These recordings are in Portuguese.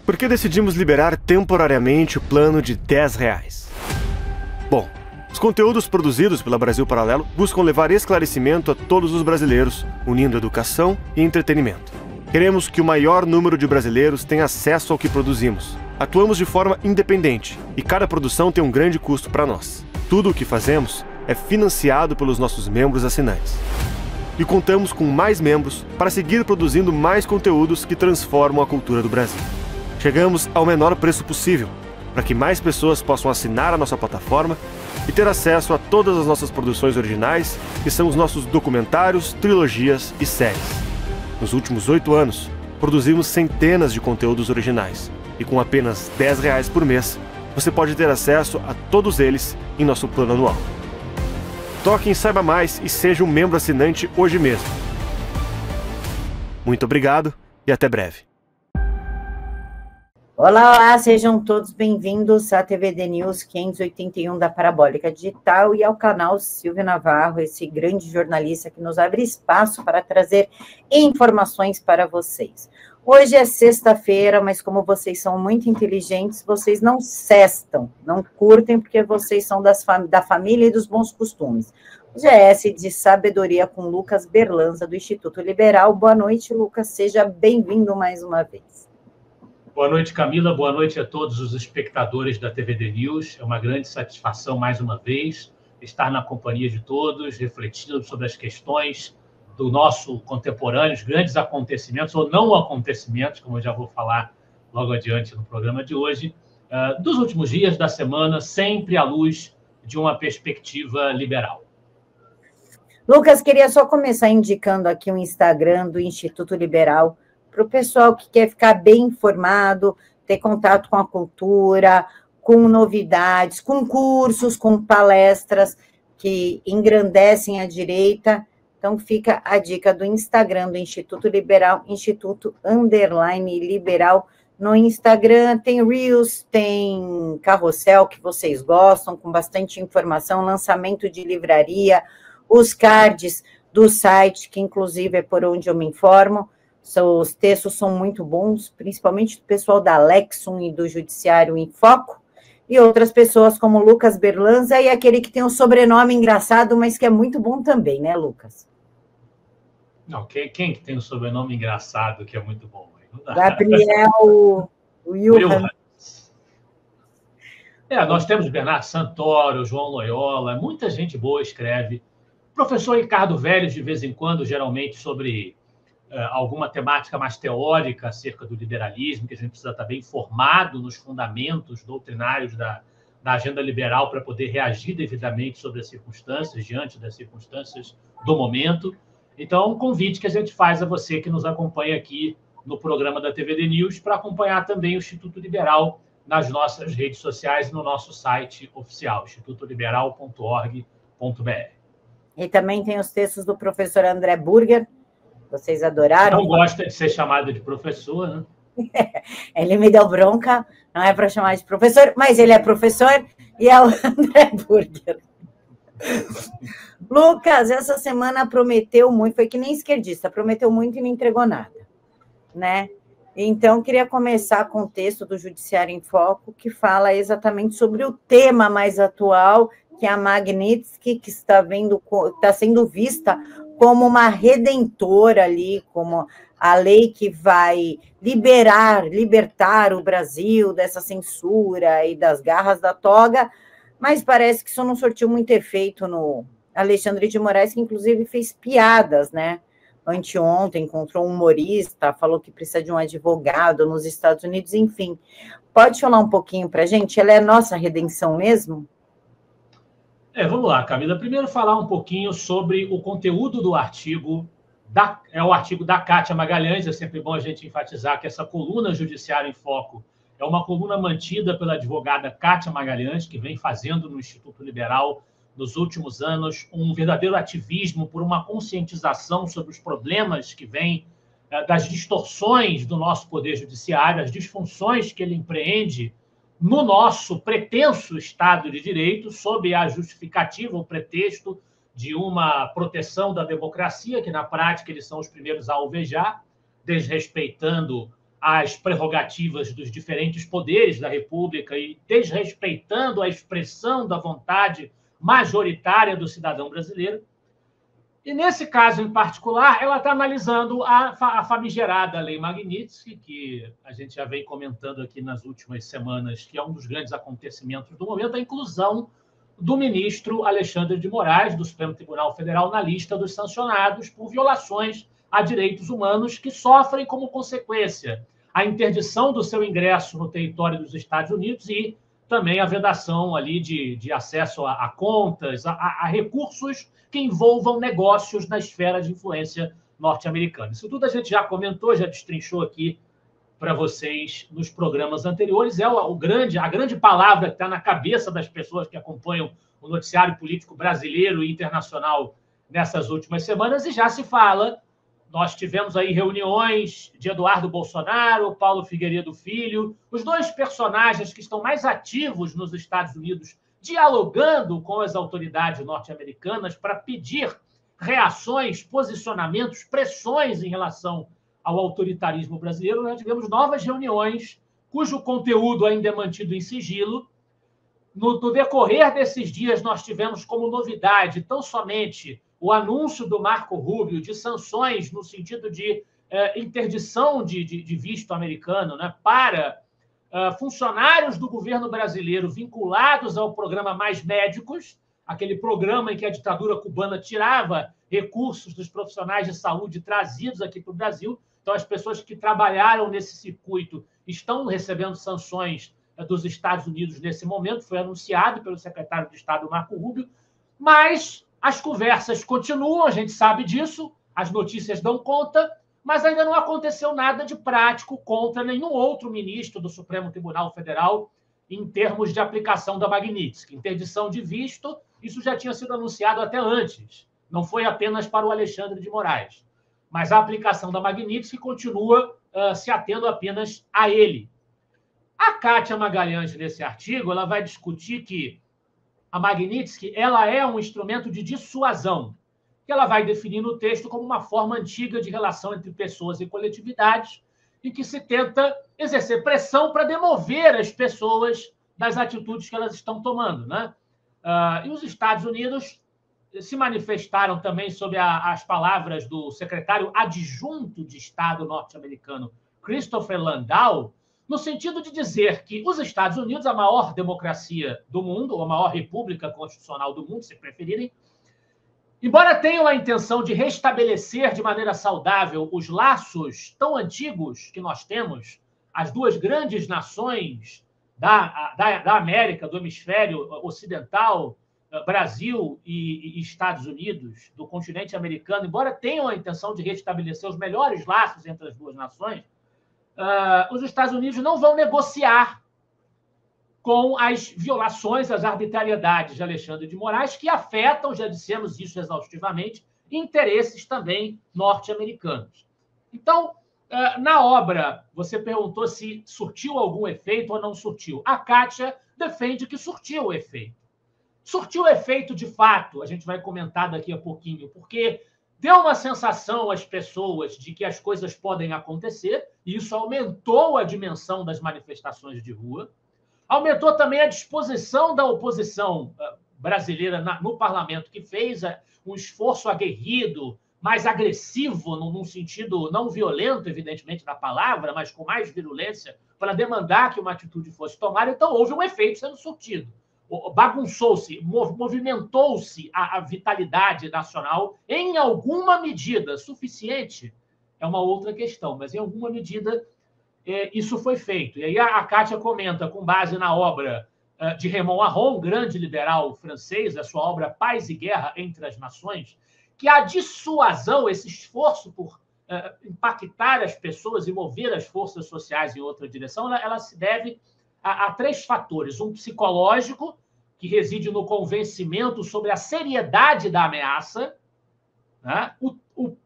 Por que decidimos liberar temporariamente o plano de R$10? Bom, os conteúdos produzidos pela Brasil Paralelo buscam levar esclarecimento a todos os brasileiros, unindo educação e entretenimento. Queremos que o maior número de brasileiros tenha acesso ao que produzimos. Atuamos de forma independente e cada produção tem um grande custo para nós. Tudo o que fazemos é financiado pelos nossos membros assinantes. E contamos com mais membros para seguir produzindo mais conteúdos que transformam a cultura do Brasil. Chegamos ao menor preço possível, para que mais pessoas possam assinar a nossa plataforma e ter acesso a todas as nossas produções originais, que são os nossos documentários, trilogias e séries. Nos últimos 8 anos, produzimos centenas de conteúdos originais, e com apenas R$10 por mês, você pode ter acesso a todos eles em nosso plano anual. Toque em Saiba Mais e seja um membro assinante hoje mesmo. Muito obrigado e até breve. Olá, sejam todos bem-vindos à TVD News 581 da Parabólica Digital e ao canal Silvio Navarro, esse grande jornalista que nos abre espaço para trazer informações para vocês. Hoje é sexta-feira, mas como vocês são muito inteligentes, vocês não cestam, não curtem, porque vocês são da família e dos bons costumes. O GS de Sabedoria com Lucas Berlanza, do Instituto Liberal. Boa noite, Lucas, seja bem-vindo mais uma vez. Boa noite, Camila, boa noite a todos os espectadores da TVD News. É uma grande satisfação, mais uma vez, estar na companhia de todos, refletindo sobre as questões do nosso contemporâneo, os grandes acontecimentos, ou não acontecimentos, como eu já vou falar logo adiante no programa de hoje, dos últimos dias da semana, sempre à luz de uma perspectiva liberal. Lucas, queria só começar indicando aqui o Instagram do Instituto Liberal, para o pessoal que quer ficar bem informado, ter contato com a cultura, com novidades, com cursos, com palestras que engrandecem a direita. Então, fica a dica do Instagram do Instituto Liberal, Instituto_Liberal. No Instagram tem Reels, tem Carrossel, que vocês gostam, com bastante informação, lançamento de livraria, os cards do site, que inclusive é por onde eu me informo. Os textos são muito bons, principalmente do pessoal da Lexum e do Judiciário em Foco, e outras pessoas como Lucas Berlanza e aquele que tem um sobrenome engraçado, mas que é muito bom também, né, Lucas? Não, quem que tem um sobrenome engraçado que é muito bom? Gabriel Wilhan. Nós temos Bernardo Santoro, João Loyola, muita gente boa escreve. Professor Ricardo Vélez, de vez em quando, geralmente sobre alguma temática mais teórica acerca do liberalismo, que a gente precisa estar bem informado nos fundamentos doutrinários da agenda liberal para poder reagir devidamente sobre as circunstâncias, diante das circunstâncias do momento. Então, um convite que a gente faz a você que nos acompanha aqui no programa da TVD News para acompanhar também o Instituto Liberal nas nossas redes sociais e no nosso site oficial, institutoliberal.org.br. E também tem os textos do professor André Burger. Vocês adoraram? Não gosta de ser chamado de professor, né? Ele me deu bronca, não é para chamar de professor, mas ele é professor e é o André Burger. Lucas, essa semana prometeu muito, foi que nem esquerdista, prometeu muito e não entregou nada, né? Então, queria começar com o texto do Judiciário em Foco, que fala exatamente sobre o tema mais atual, que é a Magnitsky, que está sendo vista como uma redentora ali, como a lei que vai libertar o Brasil dessa censura e das garras da toga, mas parece que isso não surtiu muito efeito no Alexandre de Moraes, que inclusive fez piadas, né? Anteontem encontrou um humorista, falou que precisa de um advogado nos Estados Unidos, enfim. Pode falar um pouquinho para a gente? Ela é nossa redenção mesmo? Vamos lá, Camila. Primeiro falar um pouquinho sobre o conteúdo do artigo, o artigo da Kátia Magalhães. É sempre bom a gente enfatizar que essa coluna Judiciário em Foco é uma coluna mantida pela advogada Kátia Magalhães, que vem fazendo no Instituto Liberal, nos últimos anos, um verdadeiro ativismo por uma conscientização sobre os problemas que vêm das distorções do nosso poder judiciário, as disfunções que ele empreende no nosso pretenso Estado de Direito, sob a justificativa, o pretexto de uma proteção da democracia, que na prática eles são os primeiros a alvejar, desrespeitando as prerrogativas dos diferentes poderes da República e desrespeitando a expressão da vontade majoritária do cidadão brasileiro. E, nesse caso em particular, ela está analisando a famigerada Lei Magnitsky, que a gente já vem comentando aqui nas últimas semanas, que é um dos grandes acontecimentos do momento, a inclusão do ministro Alexandre de Moraes, do Supremo Tribunal Federal, na lista dos sancionados por violações a direitos humanos que sofrem como consequência a interdição do seu ingresso no território dos Estados Unidos e também a vedação ali de acesso a contas, a recursos que envolvam negócios na esfera de influência norte-americana. Isso tudo a gente já comentou, já destrinchou aqui para vocês nos programas anteriores. É a grande palavra que está na cabeça das pessoas que acompanham o noticiário político brasileiro e internacional nessas últimas semanas, e já se fala. Nós tivemos aí reuniões de Eduardo Bolsonaro, Paulo Figueiredo Filho, os dois personagens que estão mais ativos nos Estados Unidos, dialogando com as autoridades norte-americanas para pedir reações, posicionamentos, pressões em relação ao autoritarismo brasileiro. Nós tivemos novas reuniões, cujo conteúdo ainda é mantido em sigilo. No decorrer desses dias, nós tivemos como novidade tão somente o anúncio do Marco Rubio de sanções no sentido de interdição de visto americano, né, para funcionários do governo brasileiro vinculados ao programa Mais Médicos, aquele programa em que a ditadura cubana tirava recursos dos profissionais de saúde trazidos aqui para o Brasil. Então, as pessoas que trabalharam nesse circuito estão recebendo sanções dos Estados Unidos nesse momento, foi anunciado pelo secretário de Estado, Marco Rubio, mas as conversas continuam, a gente sabe disso, as notícias dão conta, mas ainda não aconteceu nada de prático contra nenhum outro ministro do Supremo Tribunal Federal em termos de aplicação da Magnitsky. Interdição de visto, isso já tinha sido anunciado até antes, não foi apenas para o Alexandre de Moraes, mas a aplicação da Magnitsky continua se atendo apenas a ele. A Kátia Magalhães, nesse artigo, ela vai discutir que a Magnitsky ela é um instrumento de dissuasão, que ela vai definir no texto como uma forma antiga de relação entre pessoas e coletividades, em que se tenta exercer pressão para demover as pessoas das atitudes que elas estão tomando, né? E os Estados Unidos se manifestaram também sobre as palavras do secretário adjunto de Estado norte-americano, Christopher Landau, no sentido de dizer que os Estados Unidos, a maior democracia do mundo, ou a maior república constitucional do mundo, se preferirem, embora tenham a intenção de restabelecer de maneira saudável os laços tão antigos que nós temos, as duas grandes nações da América, do hemisfério ocidental, Brasil e Estados Unidos, do continente americano, embora tenham a intenção de restabelecer os melhores laços entre as duas nações, os Estados Unidos não vão negociar com as violações, as arbitrariedades de Alexandre de Moraes, que afetam, já dissemos isso exaustivamente, interesses também norte-americanos. Então, na obra, você perguntou se surtiu algum efeito ou não surtiu. A Kátia defende que surtiu efeito. Surtiu efeito de fato, a gente vai comentar daqui a pouquinho, porque deu uma sensação às pessoas de que as coisas podem acontecer, e isso aumentou a dimensão das manifestações de rua, aumentou também a disposição da oposição brasileira no parlamento, que fez um esforço aguerrido, mais agressivo, num sentido não violento, evidentemente, da palavra, mas com mais virulência, para demandar que uma atitude fosse tomada. Então, houve um efeito sendo surtido. Bagunçou-se, movimentou-se a vitalidade nacional em alguma medida. Suficiente é uma outra questão, mas em alguma medida isso foi feito. E aí a Kátia comenta, com base na obra de Raymond Aron, grande liberal francês, a sua obra Paz e Guerra entre as Nações, que a dissuasão, esse esforço por impactar as pessoas e mover as forças sociais em outra direção, ela se deve a três fatores. Um psicológico, que reside no convencimento sobre a seriedade da ameaça, né?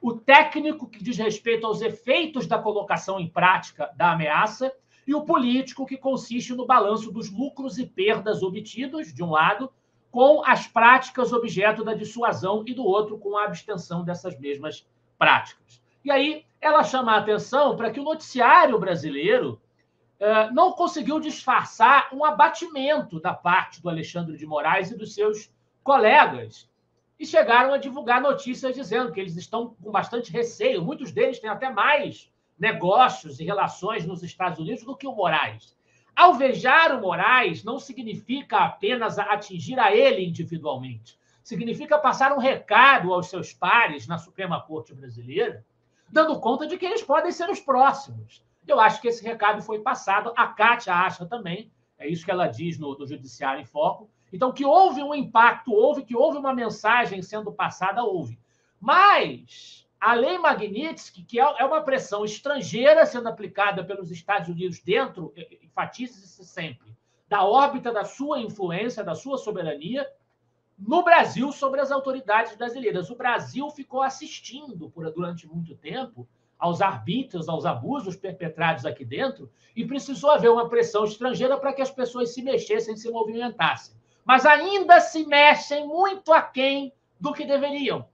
O técnico, que diz respeito aos efeitos da colocação em prática da ameaça, e o político, que consiste no balanço dos lucros e perdas obtidos, de um lado, com as práticas objeto da dissuasão, e do outro, com a abstenção dessas mesmas práticas. E aí ela chama a atenção para que o noticiário brasileiro não conseguiu disfarçar um abatimento da parte do Alexandre de Moraes e dos seus colegas, e chegaram a divulgar notícias dizendo que eles estão com bastante receio. Muitos deles têm até mais negócios e relações nos Estados Unidos do que o Moraes. Alvejar o Moraes não significa apenas atingir a ele individualmente. Significa passar um recado aos seus pares na Suprema Corte Brasileira, dando conta de que eles podem ser os próximos. Eu acho que esse recado foi passado. A Kátia acha também, é isso que ela diz no Judiciário em Foco. Então, que houve um impacto, que houve uma mensagem sendo passada, houve. Mas a Lei Magnitsky, que é uma pressão estrangeira sendo aplicada pelos Estados Unidos dentro, enfatize-se sempre, da órbita da sua influência, da sua soberania, no Brasil sobre as autoridades brasileiras. O Brasil ficou assistindo durante muito tempo aos arbítrios, aos abusos perpetrados aqui dentro, e precisou haver uma pressão estrangeira para que as pessoas se mexessem, se movimentassem. Mas ainda se mexem muito aquém do que deveriam.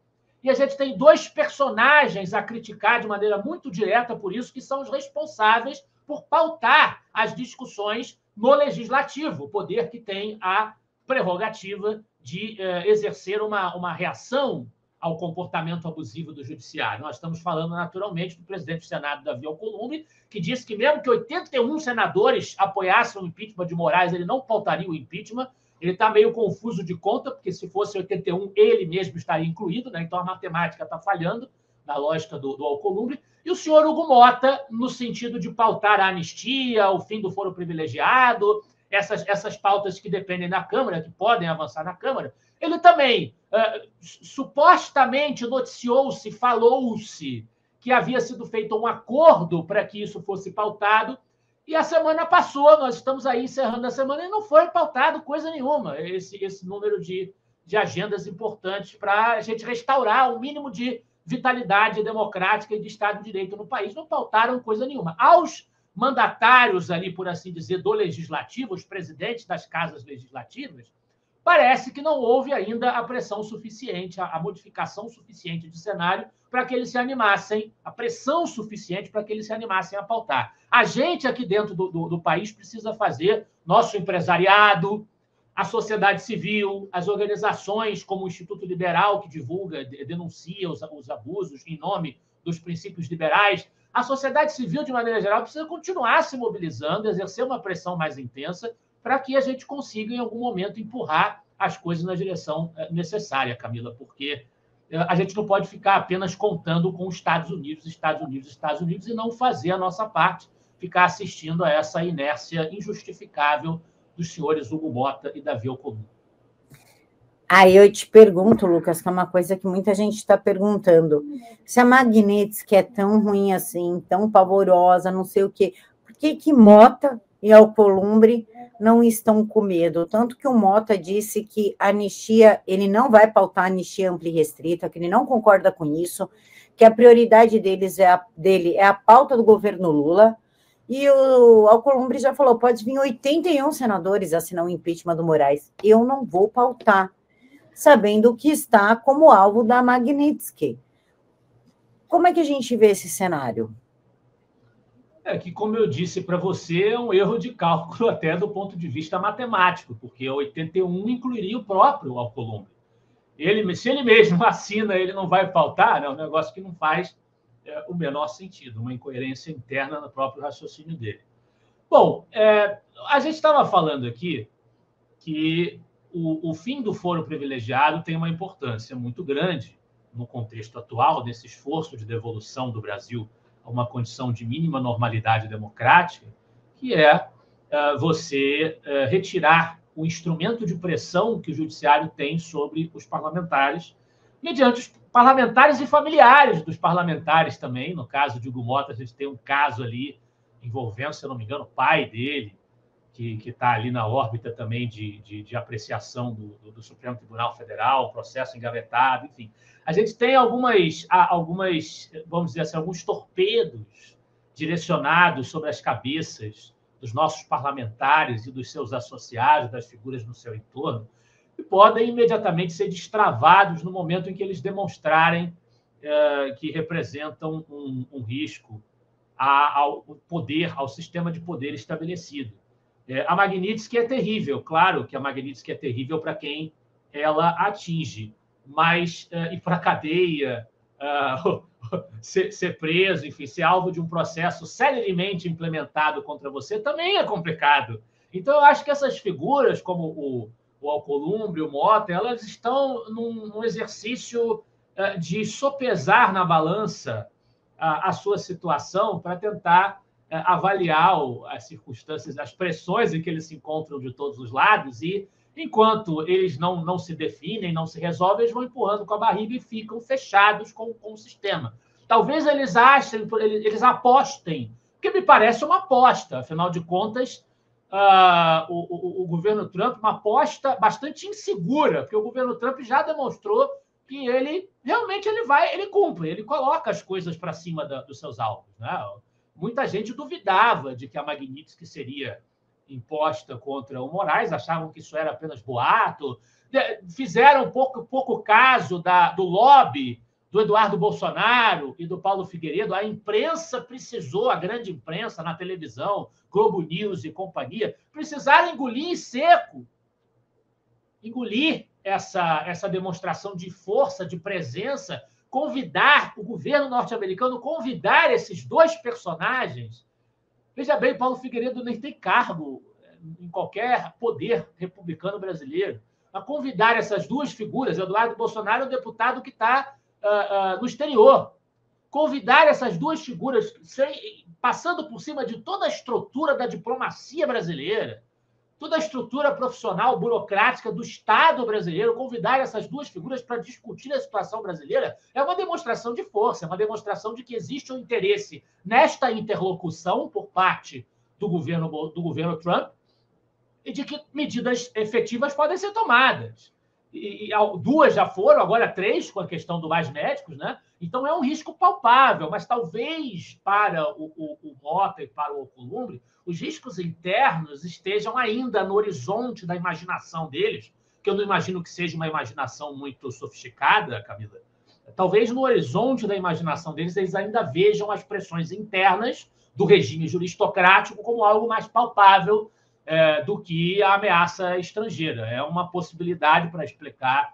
E a gente tem dois personagens a criticar de maneira muito direta por isso, que são os responsáveis por pautar as discussões no Legislativo, o poder que tem a prerrogativa de exercer uma reação ao comportamento abusivo do Judiciário. Nós estamos falando, naturalmente, do presidente do Senado, Davi Alcolumbre, que disse que mesmo que 81 senadores apoiassem o impeachment de Moraes, ele não pautaria o impeachment. Ele está meio confuso de conta, porque se fosse 81, ele mesmo estaria incluído, né? Então a matemática está falhando na lógica do Alcolumbre. E o senhor Hugo Mota, no sentido de pautar a anistia, o fim do foro privilegiado, essas pautas que dependem da Câmara, que podem avançar na Câmara, ele também supostamente noticiou-se, falou-se que havia sido feito um acordo para que isso fosse pautado, e a semana passou, nós estamos aí encerrando a semana, e não foi pautado coisa nenhuma, esse número de agendas importantes para a gente restaurar o mínimo de vitalidade democrática e de Estado de Direito no país. Não pautaram coisa nenhuma. Aos mandatários ali, por assim dizer, do Legislativo, os presidentes das casas legislativas, parece que não houve ainda a pressão suficiente, a modificação suficiente de cenário para que eles se animassem, a pressão suficiente para que eles se animassem a pautar. A gente aqui dentro do país precisa fazer, nosso empresariado, a sociedade civil, as organizações como o Instituto Liberal, que divulga, denuncia os abusos em nome dos princípios liberais, a sociedade civil, de maneira geral, precisa continuar se mobilizando, exercer uma pressão mais intensa para que a gente consiga, em algum momento, empurrar as coisas na direção necessária, Camila, porque a gente não pode ficar apenas contando com os Estados Unidos, e não fazer a nossa parte, ficar assistindo a essa inércia injustificável dos senhores Hugo Mota e Davi Alcolumbre. Aí eu te pergunto, Lucas, que é uma coisa que muita gente está perguntando, se a Magnitsky é tão ruim assim, tão pavorosa, não sei o quê, por que Mota e Alcolumbre não estão com medo? Tanto que o Mota disse que a anistia, ele não vai pautar anistia ampla e restrita, que ele não concorda com isso, que a prioridade dele é a pauta do governo Lula, e o Alcolumbre já falou, pode vir 81 senadores assinar o impeachment do Moraes. Eu não vou pautar, sabendo que está como alvo da Magnitsky. Como é que a gente vê esse cenário? É que, como eu disse para você, é um erro de cálculo até do ponto de vista matemático, porque 81 incluiria o próprio Alcolumbre. Se ele mesmo assina, ele não vai pautar, né? É um negócio que não faz o menor sentido, uma incoerência interna no próprio raciocínio dele. Bom, a gente estava falando aqui que o fim do foro privilegiado tem uma importância muito grande no contexto atual, desse esforço de devolução do Brasil a uma condição de mínima normalidade democrática, que é você retirar o instrumento de pressão que o judiciário tem sobre os parlamentares, mediante os parlamentares e familiares dos parlamentares também. No caso de Hugo Mota, a gente tem um caso ali envolvendo, se eu não me engano, o pai dele, que está ali na órbita também de apreciação do Supremo Tribunal Federal, processo engavetado, enfim. A gente tem algumas, vamos dizer assim, alguns torpedos direcionados sobre as cabeças dos nossos parlamentares e dos seus associados, das figuras no seu entorno, que podem imediatamente ser destravados no momento em que eles demonstrarem que representam um risco ao poder, ao sistema de poder estabelecido. A Magnitsky é terrível, claro que a Magnitsky é terrível para quem ela atinge, mas ir para a cadeia, ser preso, enfim, ser alvo de um processo seriamente implementado contra você também é complicado. Então, eu acho que essas figuras, como o Alcolumbre, o Mota, elas estão num exercício de sopesar na balança a sua situação para tentar avaliar as circunstâncias, as pressões em que eles se encontram de todos os lados e, enquanto eles não se definem, não se resolvem, eles vão empurrando com a barriga e ficam fechados com o sistema. Talvez eles apostem, porque me parece uma aposta, afinal de contas, o governo Trump, uma aposta bastante insegura, porque o governo Trump já demonstrou que ele realmente ele cumpre, ele coloca as coisas para cima dos seus alvos, né? Muita gente duvidava de que a Magnitsky seria imposta contra o Moraes, achavam que isso era apenas boato, fizeram pouco caso do lobby do Eduardo Bolsonaro e do Paulo Figueiredo. A imprensa precisou, a grande imprensa na televisão, Globo News e companhia, precisaram engolir em seco, engolir essa demonstração de força, de presença, convidar o governo norte-americano, convidar esses dois personagens. Veja bem, Paulo Figueiredo nem tem cargo em qualquer poder republicano brasileiro. A convidar essas duas figuras, Eduardo Bolsonaro é um deputado que está no exterior. Convidar essas duas figuras, passando por cima de toda a estrutura da diplomacia brasileira, toda a estrutura profissional, burocrática do Estado brasileiro, convidar essas duas figuras para discutir a situação brasileira é uma demonstração de força, é uma demonstração de que existe um interesse nesta interlocução por parte do governo Trump e de que medidas efetivas podem ser tomadas. E duas já foram, agora 3, com a questão do Mais Médicos, né? Então é um risco palpável, mas talvez para o Mota e para o Alcolumbre, os riscos internos estejam ainda no horizonte da imaginação deles, que eu não imagino que seja uma imaginação muito sofisticada, Camila. Talvez no horizonte da imaginação deles eles ainda vejam as pressões internas do regime juristocrático como algo mais palpável do que a ameaça estrangeira. É uma possibilidade para explicar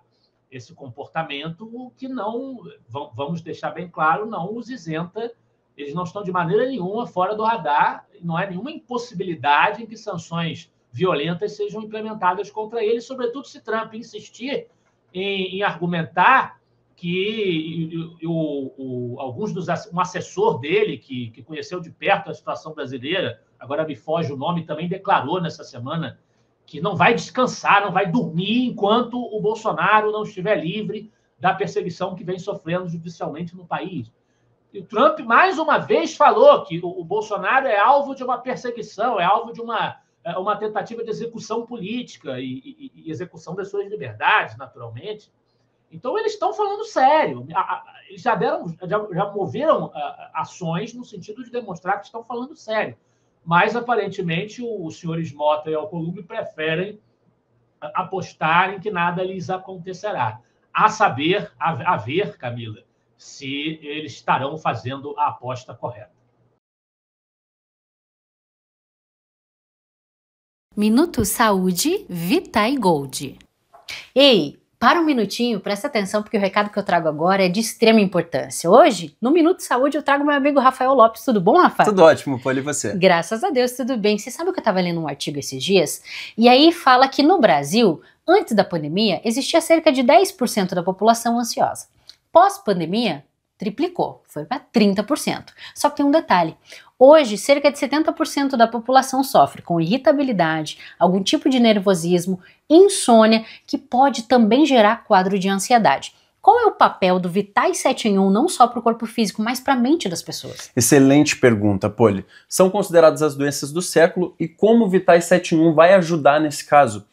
esse comportamento que não, vamos deixar bem claro, não os isenta. Eles não estão de maneira nenhuma fora do radar, não é nenhuma impossibilidade em que sanções violentas sejam implementadas contra eles, sobretudo se Trump insistir em argumentar que um assessor dele, que conheceu de perto a situação brasileira, agora me foge o nome, também declarou nessa semana que não vai descansar, não vai dormir enquanto o Bolsonaro não estiver livre da perseguição que vem sofrendo judicialmente no país. E o Trump, mais uma vez, falou que o Bolsonaro é alvo de uma perseguição, é alvo de uma tentativa de execução política e execução das suas liberdades, naturalmente. Então, eles estão falando sério. Eles já moveram ações no sentido de demonstrar que estão falando sério. Mas, aparentemente, os senhores Mota e Alcolumbre preferem apostar em que nada lhes acontecerá. A ver, Camila, se eles estarão fazendo a aposta correta. Minuto Saúde Vitae Gold. Ei, para um minutinho, presta atenção, porque o recado que eu trago agora é de extrema importância. Hoje, no Minuto Saúde, eu trago meu amigo Rafael Lopes. Tudo bom, Rafael? Tudo ótimo, Poli, e você? Graças a Deus, tudo bem. Você sabe que eu estava lendo um artigo esses dias? E aí fala que no Brasil, antes da pandemia, existia cerca de 10% da população ansiosa. Pós-pandemia, triplicou, foi para 30%. Só que tem um detalhe. Hoje, cerca de 70% da população sofre com irritabilidade, algum tipo de nervosismo, insônia, que pode também gerar quadro de ansiedade. Qual é o papel do Vitae 7 em 1 não só para o corpo físico, mas para a mente das pessoas? Excelente pergunta, Poli. São consideradas as doenças do século e como o Vitae 7 em 1 vai ajudar nesse caso?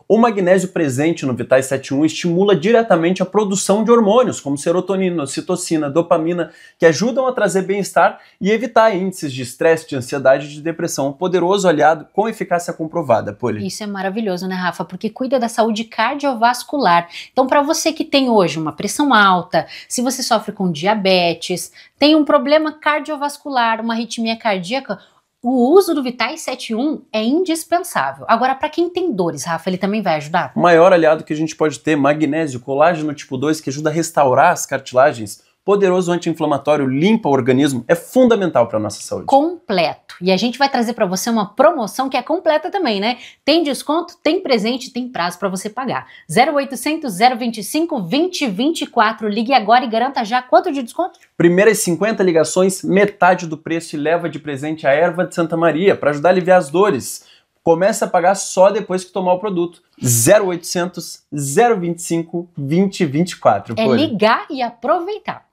O magnésio presente no Vitais 71 estimula diretamente a produção de hormônios, como serotonina, ocitocina, dopamina, que ajudam a trazer bem-estar e evitar índices de estresse, de ansiedade e de depressão. Um poderoso aliado com eficácia comprovada, Poli. Isso é maravilhoso, né, Rafa? Porque cuida da saúde cardiovascular. Então, para você que tem hoje uma pressão alta, se você sofre com diabetes, tem um problema cardiovascular, uma arritmia cardíaca, o uso do Vitais 71 é indispensável. Agora, para quem tem dores, Rafa, ele também vai ajudar? O maior aliado que a gente pode ter, magnésio, colágeno tipo 2, que ajuda a restaurar as cartilagens, poderoso anti-inflamatório, limpa o organismo, é fundamental para a nossa saúde. Completo. E a gente vai trazer para você uma promoção que é completa também, né? Tem desconto, tem presente, tem prazo para você pagar. 0800 025 2024. Ligue agora e garanta já quanto de desconto? Primeiras 50 ligações, metade do preço e leva de presente a erva de Santa Maria para ajudar a aliviar as dores. Começa a pagar só depois que tomar o produto. 0800 025 2024. É ligar e aproveitar.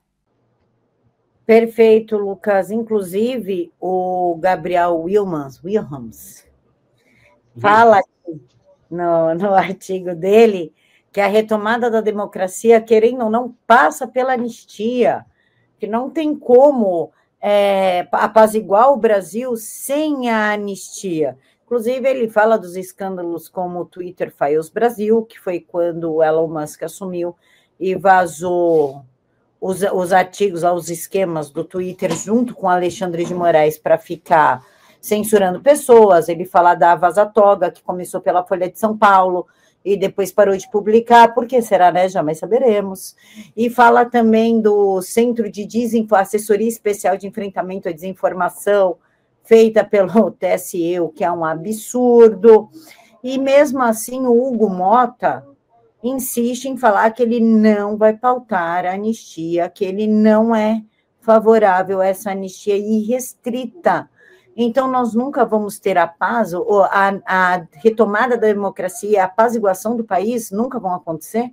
Perfeito, Lucas. Inclusive, o Gabriel Wilhelms fala aqui no artigo dele que a retomada da democracia, querendo ou não, passa pela anistia, que não tem como apaziguar o Brasil sem a anistia. Inclusive, ele fala dos escândalos como o Twitter Files Brasil, que foi quando o Elon Musk assumiu e vazou os artigos, os esquemas do Twitter junto com Alexandre de Moraes para ficar censurando pessoas. Ele fala da Vaza Toga, que começou pela Folha de São Paulo e depois parou de publicar. Por que será, né? Jamais saberemos. E fala também do Centro de Assessoria Especial de Enfrentamento à Desinformação, feita pelo TSE, o que é um absurdo. E mesmo assim, o Hugo Mota insiste em falar que ele não vai pautar a anistia, que ele não é favorável a essa anistia irrestrita. Então, nós nunca vamos ter a paz, a retomada da democracia, a apaziguação do país, nunca vão acontecer?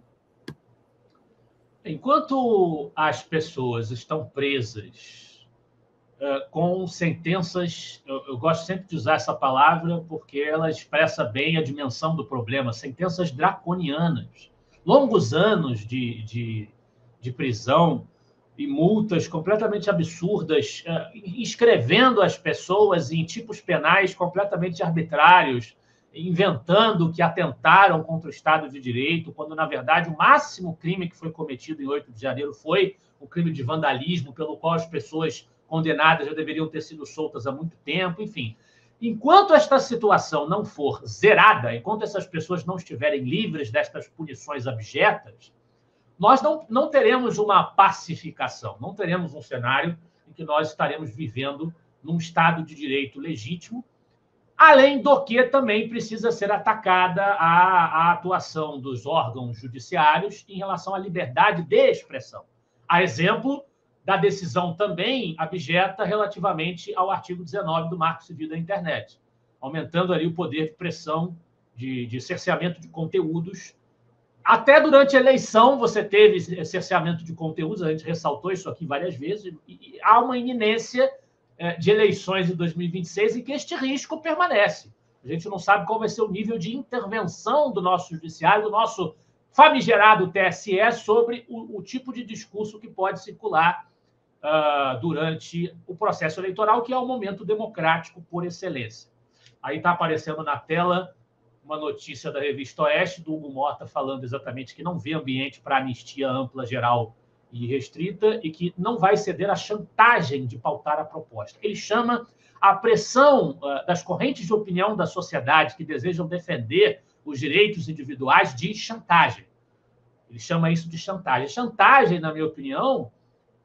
Enquanto as pessoas estão presas com sentenças, eu gosto sempre de usar essa palavra porque ela expressa bem a dimensão do problema, sentenças draconianas, longos anos de prisão e multas completamente absurdas, inscrevendo as pessoas em tipos penais completamente arbitrários, inventando que atentaram contra o Estado de Direito, quando, na verdade, o máximo crime que foi cometido em 8 de janeiro foi o crime de vandalismo, pelo qual as pessoas condenadas já deveriam ter sido soltas há muito tempo, enfim. Enquanto esta situação não for zerada, enquanto essas pessoas não estiverem livres destas punições abjetas, nós não teremos uma pacificação, não teremos um cenário em que nós estaremos vivendo num Estado de Direito legítimo, além do que também precisa ser atacada a atuação dos órgãos judiciários em relação à liberdade de expressão. A exemplo da decisão também abjeta relativamente ao artigo 19 do Marco Civil da Internet, aumentando ali o poder de pressão, de cerceamento de conteúdos. Até durante a eleição você teve cerceamento de conteúdos, a gente ressaltou isso aqui várias vezes, e há uma iminência de eleições em 2026 em que este risco permanece. A gente não sabe qual vai ser o nível de intervenção do nosso judiciário, do nosso famigerado TSE, sobre o tipo de discurso que pode circular durante o processo eleitoral, que é o momento democrático por excelência. Aí está aparecendo na tela uma notícia da Revista Oeste, do Hugo Mota, falando exatamente que não vê ambiente para anistia ampla, geral e restrita, e que não vai ceder à chantagem de pautar a proposta. Ele chama a pressão das correntes de opinião da sociedade que desejam defender os direitos individuais de chantagem. Ele chama isso de chantagem. Chantagem, na minha opinião,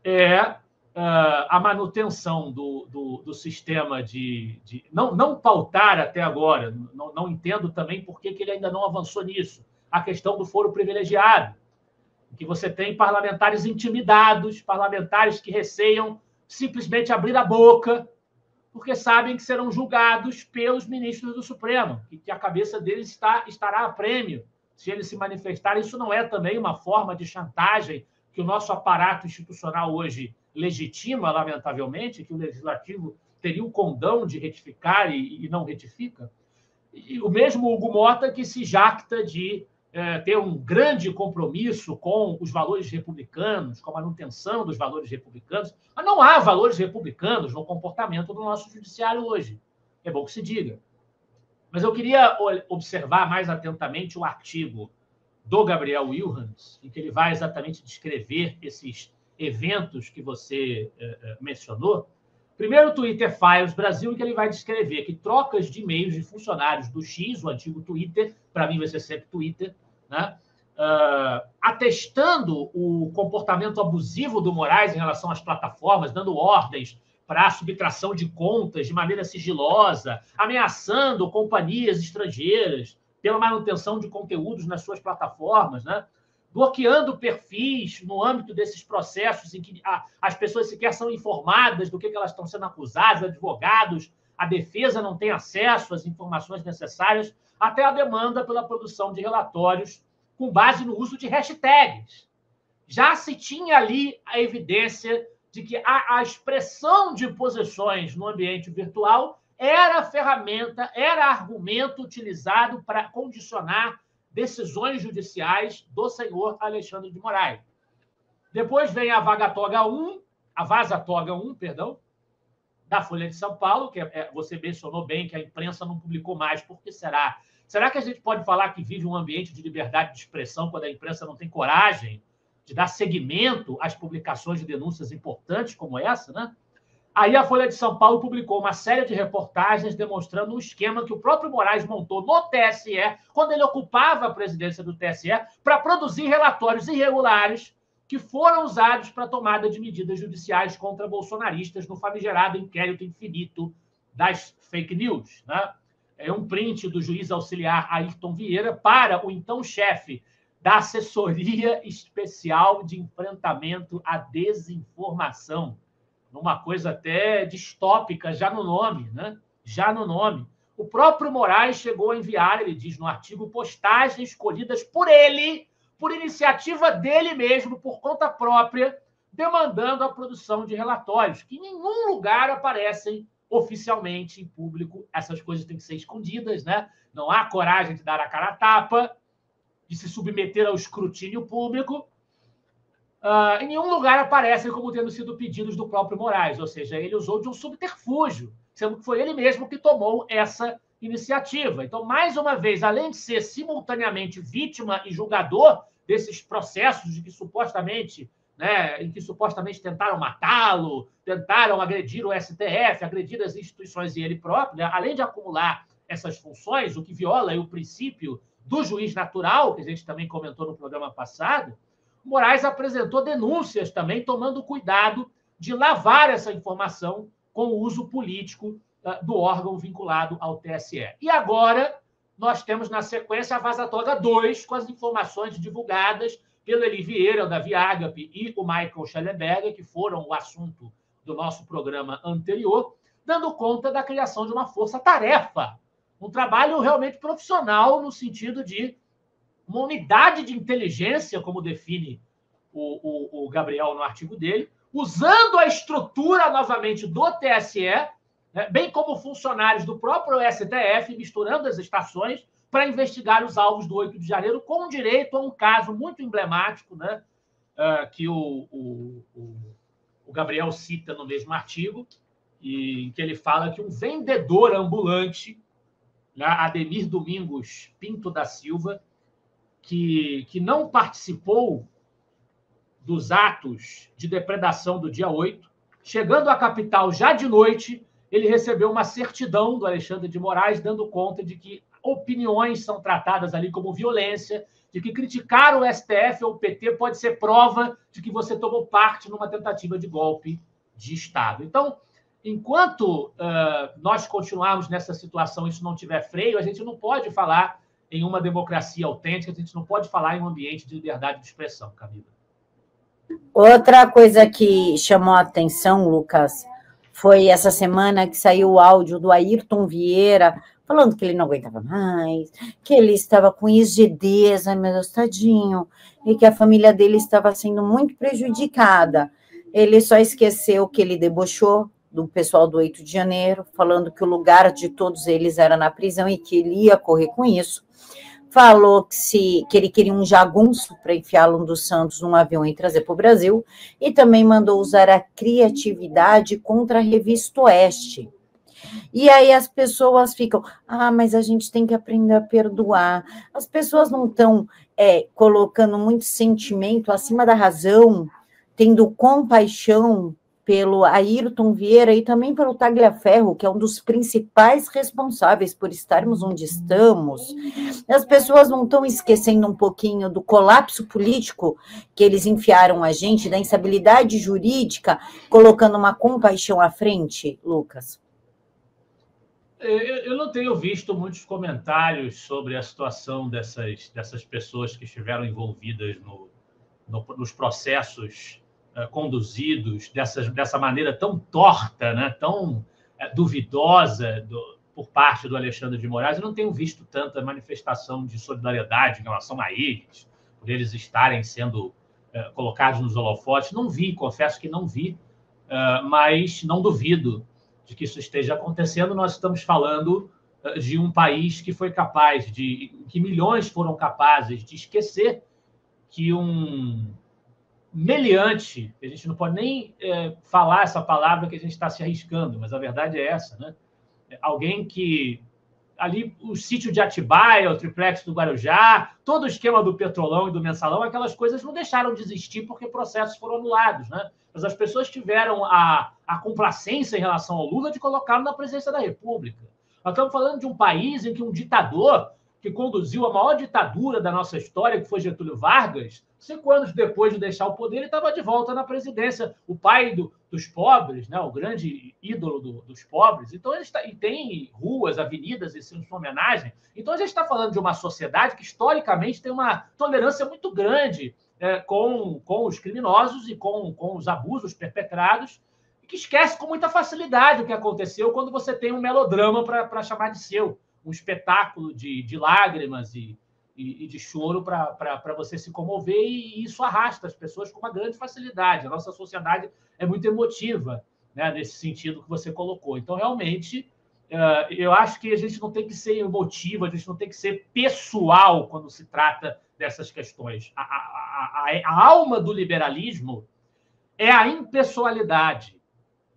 é a manutenção do sistema de não pautar até agora. Não entendo também por que ele ainda não avançou nisso. A questão do foro privilegiado, que você tem parlamentares intimidados, parlamentares que receiam simplesmente abrir a boca, porque sabem que serão julgados pelos ministros do Supremo, e que a cabeça deles estará a prêmio se eles se manifestarem. Isso não é também uma forma de chantagem que o nosso aparato institucional hoje legitima, lamentavelmente, que o Legislativo teria o condão de retificar e não retifica? E o mesmo Hugo Mota, que se jacta de ter um grande compromisso com os valores republicanos, com a manutenção dos valores republicanos. Mas não há valores republicanos no comportamento do nosso judiciário hoje. É bom que se diga. Mas eu queria observar mais atentamente o artigo do Gabriel Wilhans, em que ele vai exatamente descrever esses eventos que você mencionou. Primeiro, o Twitter Files Brasil, em que ele vai descrever que trocas de e-mails de funcionários do X, o antigo Twitter, para mim vai ser sempre Twitter, né? Atestando o comportamento abusivo do Moraes em relação às plataformas, dando ordens para a subtração de contas de maneira sigilosa, ameaçando companhias estrangeiras pela manutenção de conteúdos nas suas plataformas, né? Bloqueando perfis no âmbito desses processos em que as pessoas sequer são informadas do que elas estão sendo acusadas, advogados, a defesa não tem acesso às informações necessárias, até a demanda pela produção de relatórios com base no uso de hashtags. Já se tinha ali a evidência de que a expressão de posições no ambiente virtual era ferramenta, era argumento utilizado para condicionar decisões judiciais do senhor Alexandre de Moraes. Depois vem a Vaza Toga 1, da Folha de São Paulo, que você mencionou bem que a imprensa não publicou mais. Por que será? Será que a gente pode falar que vive um ambiente de liberdade de expressão quando a imprensa não tem coragem de dar seguimento às publicações de denúncias importantes como essa, né? Aí a Folha de São Paulo publicou uma série de reportagens demonstrando um esquema que o próprio Moraes montou no TSE, quando ele ocupava a presidência do TSE, para produzir relatórios irregulares que foram usados para a tomada de medidas judiciais contra bolsonaristas no famigerado inquérito infinito das fake news, né? É um print do juiz auxiliar Ayrton Vieira para o então chefe da Assessoria Especial de Enfrentamento à Desinformação. Uma coisa até distópica, já no nome, né? Já no nome. O próprio Moraes chegou a enviar, ele diz no artigo, postagens escolhidas por ele, por iniciativa dele mesmo, por conta própria, demandando a produção de relatórios, que em nenhum lugar aparecem oficialmente em público. Essas coisas têm que ser escondidas, né? Não há coragem de dar a cara a tapa, de se submeter ao escrutínio público. Em nenhum lugar aparecem como tendo sido pedidos do próprio Moraes, ou seja, ele usou de um subterfúgio, sendo que foi ele mesmo que tomou essa iniciativa. Então, mais uma vez, além de ser simultaneamente vítima e julgador desses processos de que supostamente, né, em que supostamente tentaram matá-lo, tentaram agredir o STF, agredir as instituições e ele próprio, né, além de acumular essas funções, o que viola o princípio do juiz natural, que a gente também comentou no programa passado, Moraes apresentou denúncias também, tomando cuidado de lavar essa informação com o uso político do órgão vinculado ao TSE. E agora nós temos, na sequência, a Vaza Toga 2, com as informações divulgadas pelo Eli Vieira, o Davi Agape e o Michael Schellenberger, que foram o assunto do nosso programa anterior, dando conta da criação de uma força-tarefa, um trabalho realmente profissional no sentido de uma unidade de inteligência, como define o Gabriel no artigo dele, usando a estrutura, novamente, do TSE, né, bem como funcionários do próprio STF, misturando as estações, para investigar os alvos do 8 de janeiro, com direito a um caso muito emblemático, né, que o Gabriel cita no mesmo artigo, em que ele fala que um vendedor ambulante, né, Ademir Domingos Pinto da Silva, que não participou dos atos de depredação do dia 8, chegando à capital já de noite, ele recebeu uma certidão do Alexandre de Moraes dando conta de que opiniões são tratadas ali como violência, de que criticar o STF ou o PT pode ser prova de que você tomou parte numa tentativa de golpe de Estado. Então, enquanto nós continuarmos nessa situação e isso não tiver freio, a gente não pode falar em uma democracia autêntica, a gente não pode falar em um ambiente de liberdade de expressão, Camila. Outra coisa que chamou a atenção, Lucas, foi essa semana que saiu o áudio do Ayrton Vieira, falando que ele não aguentava mais, que ele estava com rigidez, ai meu Deus, tadinho, e que a família dele estava sendo muito prejudicada. Ele só esqueceu que ele debochou do pessoal do 8 de janeiro, falando que o lugar de todos eles era na prisão e que ele ia correr com isso. Falou que ele queria um jagunço para enfiá-lo dos Santos num avião e trazer para o Brasil, e também mandou usar a criatividade contra a Revista Oeste. E aí as pessoas ficam, mas a gente tem que aprender a perdoar. As pessoas não estão colocando muito sentimento acima da razão, tendo compaixão pelo Ayrton Vieira e também pelo Tagliaferro, que é um dos principais responsáveis por estarmos onde estamos. As pessoas não estão esquecendo um pouquinho do colapso político que eles enfiaram a gente, da instabilidade jurídica, colocando uma compaixão à frente, Lucas? Eu não tenho visto muitos comentários sobre a situação dessas pessoas que estiveram envolvidas nos processos conduzidos dessa maneira tão torta, né, tão duvidosa por parte do Alexandre de Moraes. Eu não tenho visto tanta manifestação de solidariedade em relação a eles, por eles estarem sendo colocados nos holofotes. Não vi, confesso que não vi, mas não duvido de que isso esteja acontecendo. Nós estamos falando de um país que foi capaz que milhões foram capazes de esquecer que um meliante, a gente não pode nem falar essa palavra que a gente está se arriscando, mas a verdade é essa, né? Alguém que ali, o sítio de Atibaia, o triplex do Guarujá, todo o esquema do Petrolão e do Mensalão, aquelas coisas não deixaram de existir porque processos foram anulados, né? Mas as pessoas tiveram a complacência em relação ao Lula de colocá-lo na presidência da República. Nós estamos falando de um país em que um ditador que conduziu a maior ditadura da nossa história, que foi Getúlio Vargas, 5 anos depois de deixar o poder, ele estava de volta na presidência. O pai dos pobres, né, o grande ídolo dos pobres. Então, e tem ruas, avenidas em sua homenagem. Então, a gente está falando de uma sociedade que, historicamente, tem uma tolerância muito grande com os criminosos e com os abusos perpetrados, e que esquece com muita facilidade o que aconteceu quando você tem um melodrama para chamar de seu, um espetáculo de lágrimas e de choro para você se comover, e isso arrasta as pessoas com uma grande facilidade. A nossa sociedade é muito emotiva, né, nesse sentido que você colocou. Então, realmente, eu acho que a gente não tem que ser emotivo, a gente não tem que ser pessoal quando se trata dessas questões. A alma do liberalismo é a impessoalidade.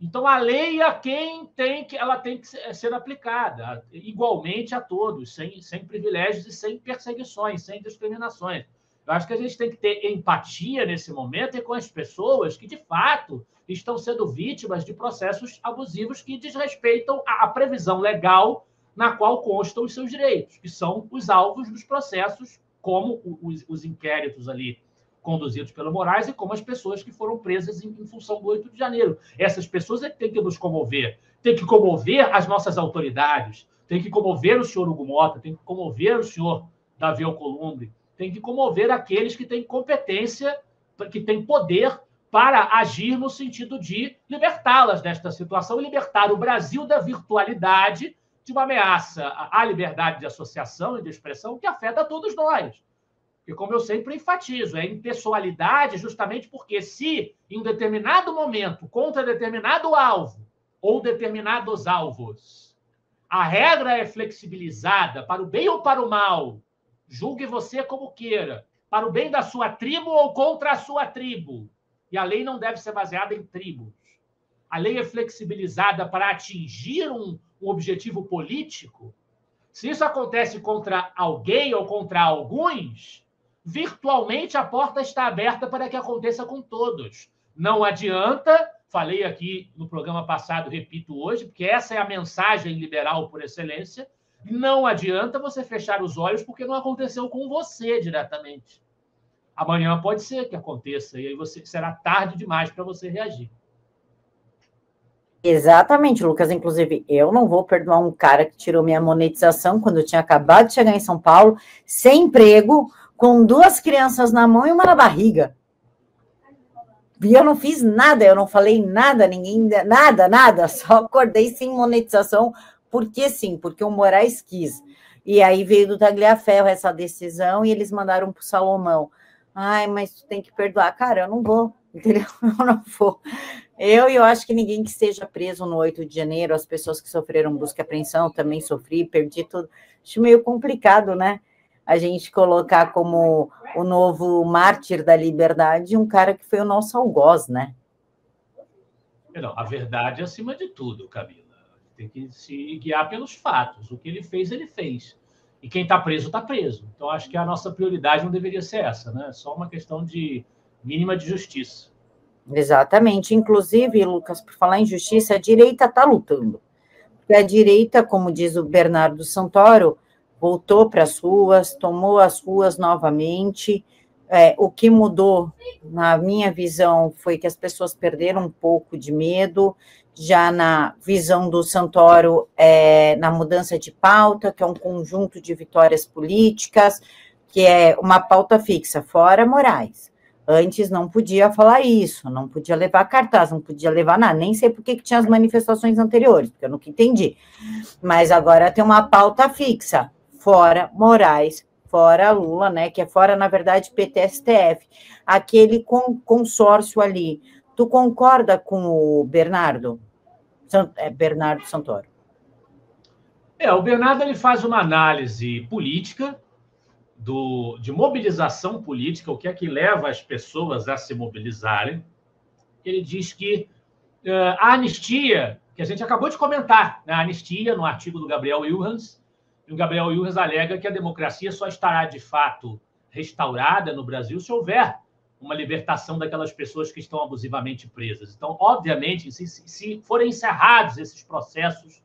Então, a lei ela tem que ser aplicada igualmente a todos, sem privilégios e sem perseguições, sem discriminações. Eu acho que a gente tem que ter empatia nesse momento e com as pessoas que, de fato, estão sendo vítimas de processos abusivos que desrespeitam a previsão legal na qual constam os seus direitos, que são os alvos dos processos, como os inquéritos ali conduzidos pelo Moraes e como as pessoas que foram presas em função do 8 de janeiro. Essas pessoas têm que nos comover, tem que comover as nossas autoridades, tem que comover o senhor Hugo Mota, tem que comover o senhor Davi Alcolumbre, tem que comover aqueles que têm competência, que têm poder para agir no sentido de libertá-las desta situação e libertar o Brasil da virtualidade de uma ameaça à liberdade de associação e de expressão que afeta a todos nós. Porque, como eu sempre enfatizo, é impessoalidade justamente porque se, em um determinado momento, contra determinado alvo ou determinados alvos, a regra é flexibilizada para o bem ou para o mal, julgue você como queira, para o bem da sua tribo ou contra a sua tribo, e a lei não deve ser baseada em tribos. A lei é flexibilizada para atingir um objetivo político. Se isso acontece contra alguém ou contra alguns, virtualmente a porta está aberta para que aconteça com todos. Não adianta, falei aqui no programa passado, repito hoje, porque essa é a mensagem liberal por excelência, não adianta você fechar os olhos porque não aconteceu com você diretamente. Amanhã pode ser que aconteça, e aí será tarde demais para você reagir. Exatamente, Lucas. Inclusive, eu não vou perdoar um cara que tirou minha monetização quando eu tinha acabado de chegar em São Paulo, sem emprego, com 2 crianças na mão e uma na barriga. E eu não fiz nada, eu não falei nada, nada, só acordei sem monetização, porque sim, porque o Moraes quis. E aí veio do Tagliaferro essa decisão e eles mandaram para o Salomão. Ai, mas tu tem que perdoar. Cara, eu não vou, entendeu? Eu não vou. Eu acho que ninguém que esteja preso no 8 de janeiro, as pessoas que sofreram busca e apreensão, também sofri, perdi tudo. Acho meio complicado, né? A gente colocar como o novo mártir da liberdade um cara que foi o nosso algoz, né? Não, a verdade é acima de tudo, Camila. Tem que se guiar pelos fatos. O que ele fez, ele fez. E quem está preso, está preso. Então, acho que a nossa prioridade não deveria ser essa, né? É só uma questão de mínima de justiça. Exatamente. Inclusive, Lucas, por falar em justiça, a direita está lutando. Porque a direita, como diz o Bernardo Santoro, voltou para as ruas, tomou as ruas novamente. O que mudou, na minha visão, foi que as pessoas perderam um pouco de medo. Já na visão do Santoro, na mudança de pauta, que é um conjunto de vitórias políticas, que é uma pauta fixa, fora Moraes. Antes não podia falar isso, não podia levar cartaz, não podia levar nada, nem sei por que tinha as manifestações anteriores, porque eu nunca entendi. Mas agora tem uma pauta fixa, fora Moraes, fora Lula, né, que é fora, na verdade, PT-STF, aquele consórcio ali. Tu concorda com o Bernardo? Bernardo Santoro. O Bernardo ele faz uma análise política, de mobilização política, o que é que leva as pessoas a se mobilizarem. Ele diz que a anistia, que a gente acabou de comentar, né, a anistia, no artigo do Gabriel Wilhans, e o Gabriel Wilhans alega que a democracia só estará, de fato, restaurada no Brasil se houver uma libertação daquelas pessoas que estão abusivamente presas. Então, obviamente, se forem encerrados esses processos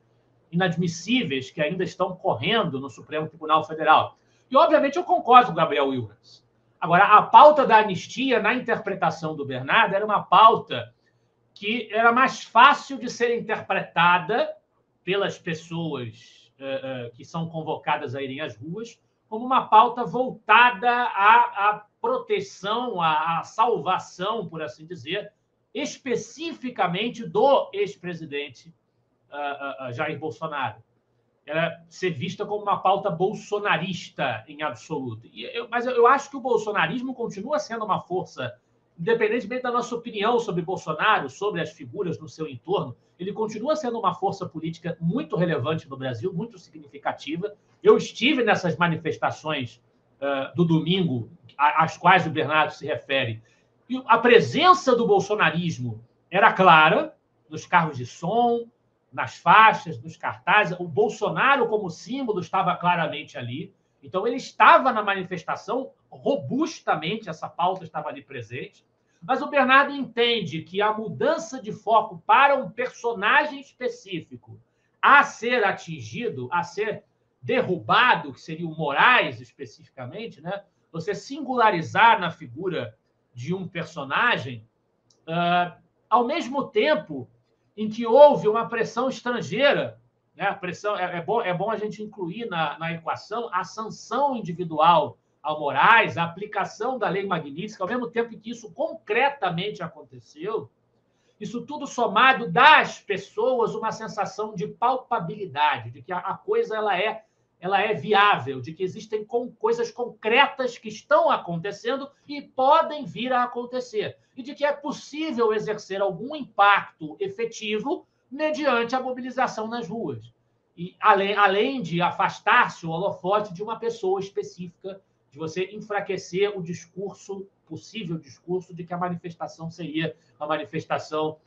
inadmissíveis que ainda estão correndo no Supremo Tribunal Federal. E, obviamente, eu concordo com o Gabriel Wilhans. Agora, a pauta da anistia, na interpretação do Bernardo, era uma pauta que era mais fácil de ser interpretada pelas pessoas que são convocadas a irem às ruas como uma pauta voltada à proteção, à salvação, por assim dizer, especificamente do ex-presidente Jair Bolsonaro. Ela ser vista como uma pauta bolsonarista em absoluto. Mas eu acho que o bolsonarismo continua sendo uma força, independentemente da nossa opinião sobre Bolsonaro, sobre as figuras no seu entorno, ele continua sendo uma força política muito relevante no Brasil, muito significativa. Eu estive nessas manifestações do domingo, às quais o Bernardo se refere, e a presença do bolsonarismo era clara nos carros de som, nas faixas, nos cartazes. O Bolsonaro, como símbolo, estava claramente ali. Então, ele estava na manifestação robustamente, essa pauta estava ali presente. Mas o Bernardo entende que a mudança de foco para um personagem específico a ser atingido, a ser derrubado, que seria o Moraes especificamente, né? Você singularizar na figura de um personagem, ao mesmo tempo em que houve uma pressão estrangeira, né? A pressão, é bom a gente incluir na equação a sanção individual ao Moraes, a aplicação da Lei Magnitsky, ao mesmo tempo em que isso concretamente aconteceu, isso tudo somado dá às pessoas uma sensação de palpabilidade, de que a coisa ela é viável, de que existem coisas concretas que estão acontecendo e podem vir a acontecer, e de que é possível exercer algum impacto efetivo mediante a mobilização nas ruas. E além de afastar-se o holofote de uma pessoa específica, de você enfraquecer o discurso, possível discurso, de que a manifestação seria uma manifestação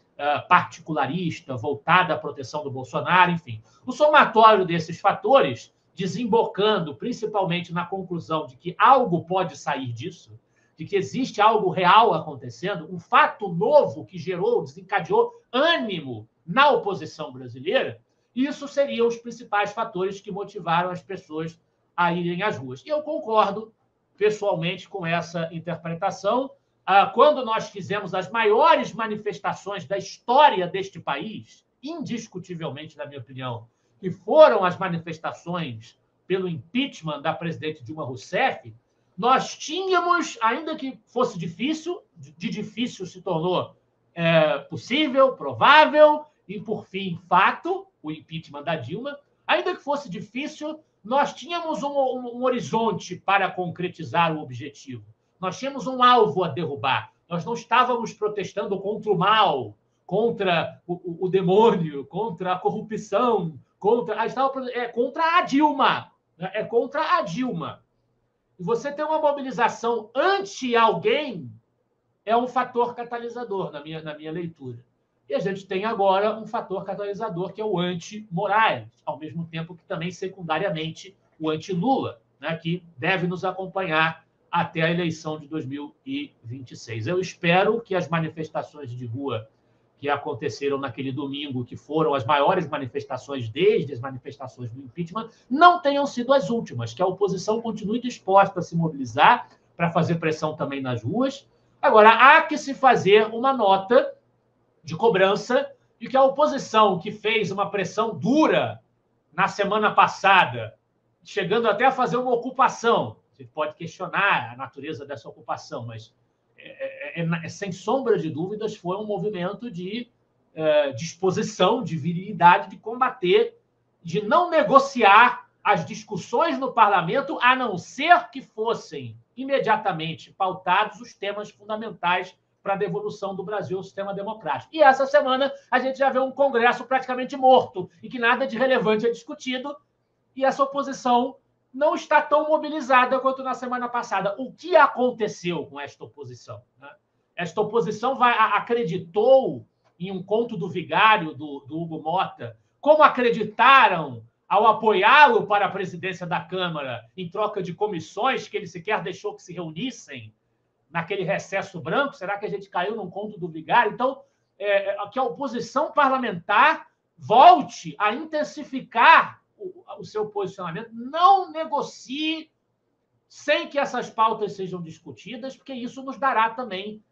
particularista, voltada à proteção do Bolsonaro, enfim. O somatório desses fatores, desembocando principalmente na conclusão de que algo pode sair disso, de que existe algo real acontecendo, um fato novo que desencadeou ânimo na oposição brasileira, isso seriam os principais fatores que motivaram as pessoas a irem às ruas. E eu concordo pessoalmente com essa interpretação. Quando nós fizemos as maiores manifestações da história deste país, indiscutivelmente, na minha opinião, que foram as manifestações pelo impeachment da presidente Dilma Rousseff, nós tínhamos, ainda que fosse difícil, de difícil se tornou possível, provável e, por fim, fato, o impeachment da Dilma, ainda que fosse difícil, nós tínhamos um horizonte para concretizar o objetivo. Nós tínhamos um alvo a derrubar. Nós não estávamos protestando contra o mal, contra o demônio, contra a corrupção, contra a Dilma. É contra a Dilma. E você ter uma mobilização anti alguém é um fator catalisador, na minha leitura. E a gente tem agora um fator catalisador que é o anti-Moraes, ao mesmo tempo que também, secundariamente, o anti-Lula, né, que deve nos acompanhar até a eleição de 2026. Eu espero que as manifestações de rua que aconteceram naquele domingo, que foram as maiores manifestações desde as manifestações do impeachment, não tenham sido as últimas, que a oposição continue disposta a se mobilizar para fazer pressão também nas ruas. Agora, há que se fazer uma nota de cobrança de que a oposição, que fez uma pressão dura na semana passada, chegando até a fazer uma ocupação, você pode questionar a natureza dessa ocupação, mas sem sombra de dúvidas foi um movimento de disposição, de virilidade, de combater, de não negociar as discussões no parlamento, a não ser que fossem imediatamente pautados os temas fundamentais para a devolução do Brasil ao sistema democrático. E essa semana a gente já vê um Congresso praticamente morto e que nada de relevante é discutido, e essa oposição não está tão mobilizada quanto na semana passada. O que aconteceu com esta oposição? Né? Esta oposição acreditou em um conto do vigário do Hugo Mota, como acreditaram ao apoiá-lo para a presidência da Câmara em troca de comissões que ele sequer deixou que se reunissem naquele recesso branco. Será que a gente caiu num conto do vigário? Então, que a oposição parlamentar volte a intensificar o seu posicionamento, não negocie sem que essas pautas sejam discutidas, porque isso nos dará também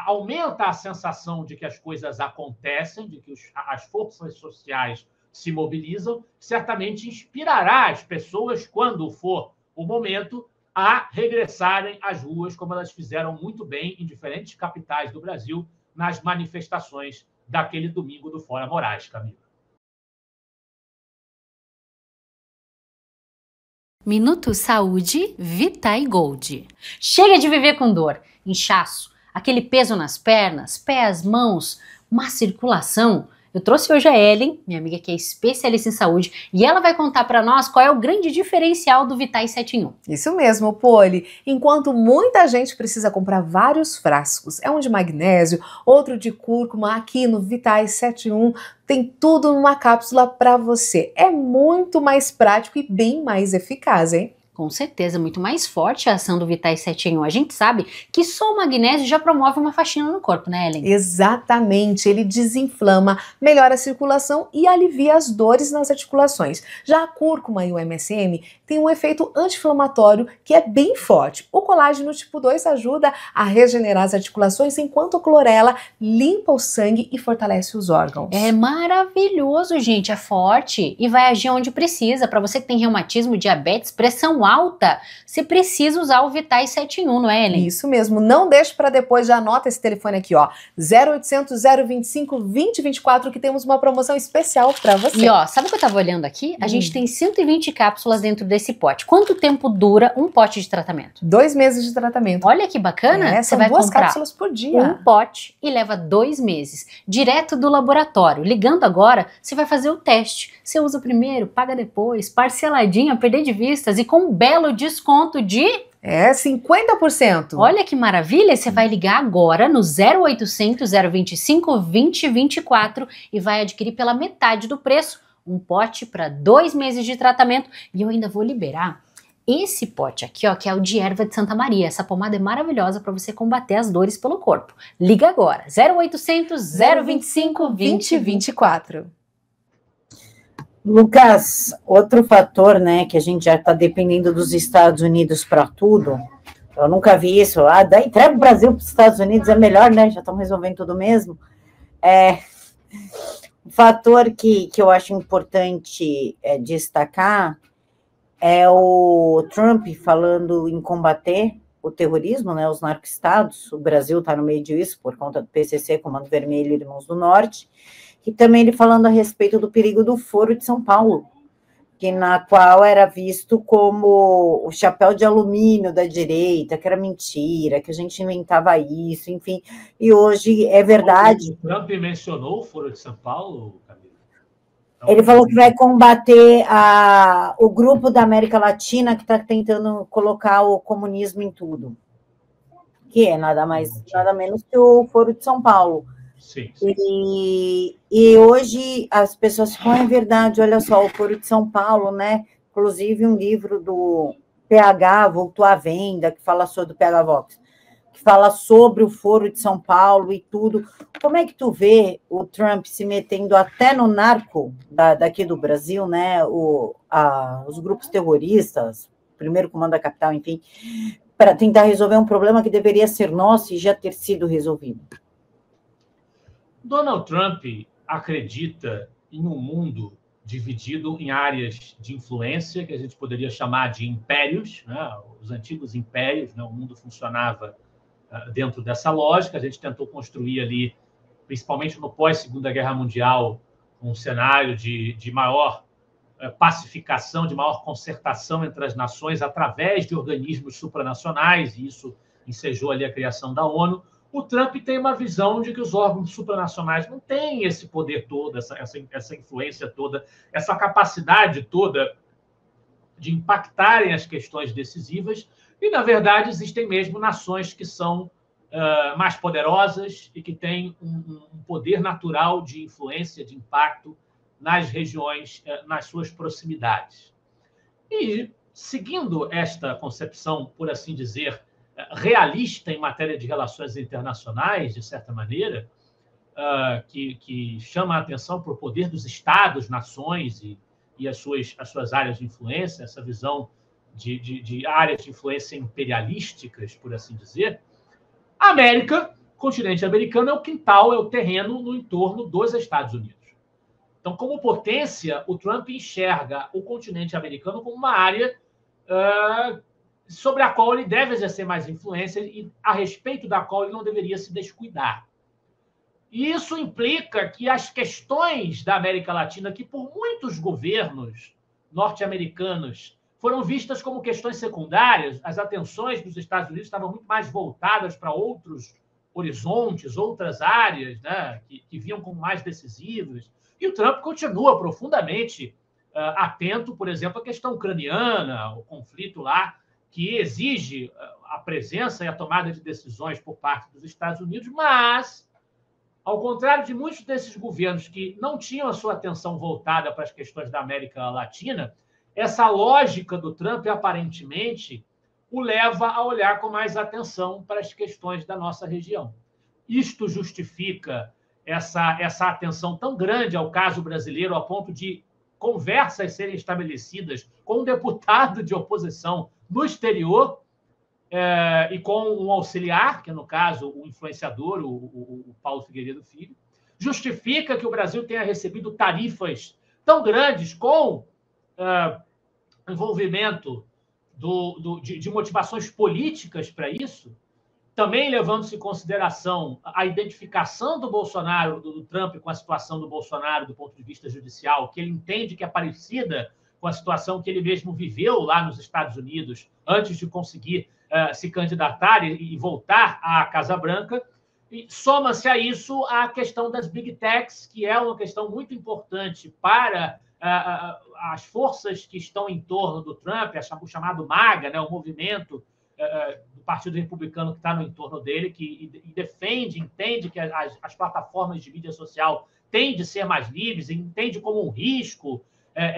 aumenta a sensação de que as coisas acontecem, de que as forças sociais se mobilizam, certamente inspirará as pessoas, quando for o momento, a regressarem às ruas, como elas fizeram muito bem em diferentes capitais do Brasil, nas manifestações daquele domingo do Fora Moraes, Camila. Minuto Saúde Vitae Gold. Chega de viver com dor, inchaço, aquele peso nas pernas, pés, mãos, má circulação. Eu trouxe hoje a Ellen, minha amiga que é especialista em saúde, e ela vai contar para nós qual é o grande diferencial do Vitae 7 em 1. Isso mesmo, Poli. Enquanto muita gente precisa comprar vários frascos, um de magnésio, outro de cúrcuma, aqui no Vitae 7 em 1 tem tudo numa cápsula para você. É muito mais prático e bem mais eficaz, hein? Com certeza, muito mais forte a ação do Vitae 7 em 1. A gente sabe que só o magnésio já promove uma faxina no corpo, né, Ellen? Exatamente, ele desinflama, melhora a circulação e alivia as dores nas articulações. Já a cúrcuma e o MSM têm um efeito anti-inflamatório que é bem forte. O colágeno tipo 2 ajuda a regenerar as articulações, enquanto a clorela limpa o sangue e fortalece os órgãos. É maravilhoso, gente, é forte e vai agir onde precisa. Para você que tem reumatismo, diabetes, pressão alta, você precisa usar o Vitae 7 em 1, não é, Ellen? Isso mesmo, não deixe para depois, já anota esse telefone aqui, ó, 0800 025 2024, que temos uma promoção especial para você. E ó, sabe o que eu tava olhando aqui? A gente tem 120 cápsulas dentro desse pote. Quanto tempo dura um pote de tratamento? 2 meses de tratamento. Olha que bacana, você vai comprar 2 cápsulas por dia. Um pote e leva 2 meses, direto do laboratório. Ligando agora, você vai fazer o teste. Você usa primeiro, paga depois, parceladinho, perder de vistas e com um belo desconto de... 50%. Olha que maravilha, você vai ligar agora no 0800 025 2024 e vai adquirir pela metade do preço um pote para 2 meses de tratamento. E eu ainda vou liberar esse pote aqui, ó, que é o de erva de Santa Maria. Essa pomada é maravilhosa para você combater as dores pelo corpo. Liga agora, 0800 025 2024. Lucas, outro fator, né, que a gente já está dependendo dos Estados Unidos para tudo, eu nunca vi isso, daí entrega o Brasil para os Estados Unidos, é melhor, né, já estão resolvendo tudo mesmo. Um fator que eu acho importante destacar é o Trump falando em combater o terrorismo, né, os narco-estados. O Brasil está no meio disso por conta do PCC, Comando Vermelho e Irmãos do Norte. E também ele falando a respeito do perigo do Foro de São Paulo, na qual era visto como o chapéu de alumínio da direita, que era mentira, que a gente inventava isso, enfim. E hoje é verdade. O Trump mencionou o Foro de São Paulo, Camila? Então, ele falou que vai combater o grupo da América Latina que está tentando colocar o comunismo em tudo. Que é nada menos que o Foro de São Paulo. Sim. E hoje as pessoas falam, é verdade, olha só, o Foro de São Paulo, né? Inclusive um livro do PH voltou à venda, que fala sobre o PH Vox, que fala sobre o Foro de São Paulo e tudo. Como é que tu vê o Trump se metendo até no narco daqui do Brasil, né? Os grupos terroristas, primeiro comando da capital, enfim, para tentar resolver um problema que deveria ser nosso e já ter sido resolvido? Donald Trump acredita em um mundo dividido em áreas de influência, que a gente poderia chamar de impérios, né? Os antigos impérios, né? O mundo funcionava dentro dessa lógica. A gente tentou construir ali, principalmente no pós-Segunda Guerra Mundial, um cenário de maior pacificação, de maior concertação entre as nações através de organismos supranacionais, e isso ensejou ali a criação da ONU. O Trump tem uma visão de que os órgãos supranacionais não têm esse poder todo, essa influência toda, essa capacidade toda de impactarem as questões decisivas, e, na verdade, existem mesmo nações que são mais poderosas e que têm um poder natural de influência, de impacto nas regiões, nas suas proximidades. E, seguindo esta concepção, por assim dizer, realista em matéria de relações internacionais, de certa maneira, que chama a atenção para o poder dos Estados, nações e as suas áreas de influência, essa visão de áreas de influência imperialísticas, por assim dizer, a América, o continente americano, é o quintal, é o terreno no entorno dos Estados Unidos. Então, como potência, o Trump enxerga o continente americano como uma área sobre a qual ele deve exercer mais influência e a respeito da qual ele não deveria se descuidar. E isso implica que as questões da América Latina, que por muitos governos norte-americanos foram vistas como questões secundárias, as atenções dos Estados Unidos estavam muito mais voltadas para outros horizontes, outras áreas, né, que vinham como mais decisivas. E o Trump continua profundamente atento, por exemplo, à questão ucraniana, o conflito lá, que exige a presença e a tomada de decisões por parte dos Estados Unidos, mas, ao contrário de muitos desses governos que não tinham a sua atenção voltada para as questões da América Latina, essa lógica do Trump, aparentemente, o leva a olhar com mais atenção para as questões da nossa região. Isto justifica essa atenção tão grande ao caso brasileiro, a ponto de conversas serem estabelecidas com um deputado de oposição no exterior e com um auxiliar, que, no caso, o influenciador, o Paulo Figueiredo Filho, justifica que o Brasil tenha recebido tarifas tão grandes com envolvimento de motivações políticas para isso, também levando-se em consideração a identificação do Bolsonaro, do Trump, com a situação do Bolsonaro do ponto de vista judicial, que ele entende que é parecida com a situação que ele mesmo viveu lá nos Estados Unidos, antes de conseguir se candidatar e voltar à Casa Branca. E soma-se a isso a questão das Big Techs, que é uma questão muito importante para as forças que estão em torno do Trump, o chamado MAGA, né, o movimento do Partido Republicano que está no entorno dele, que defende, entende que as plataformas de mídia social têm de ser mais livres, entende como um risco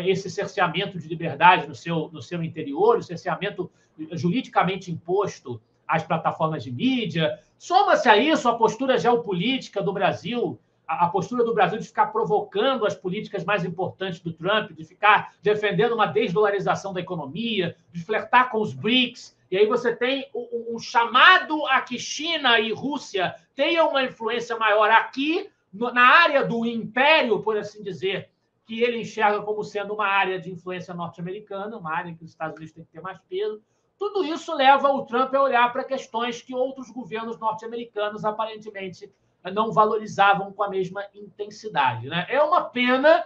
esse cerceamento de liberdade no seu interior, o cerceamento juridicamente imposto às plataformas de mídia. Soma-se a isso a postura geopolítica do Brasil, a postura do Brasil de ficar provocando as políticas mais importantes do Trump, de ficar defendendo uma desdolarização da economia, de flertar com os BRICS. E aí você tem um chamado a que China e Rússia tenham uma influência maior aqui, na área do império, por assim dizer, que ele enxerga como sendo uma área de influência norte-americana, uma área em que os Estados Unidos têm que ter mais peso. Tudo isso leva o Trump a olhar para questões que outros governos norte-americanos, aparentemente, não valorizavam com a mesma intensidade, né? É uma pena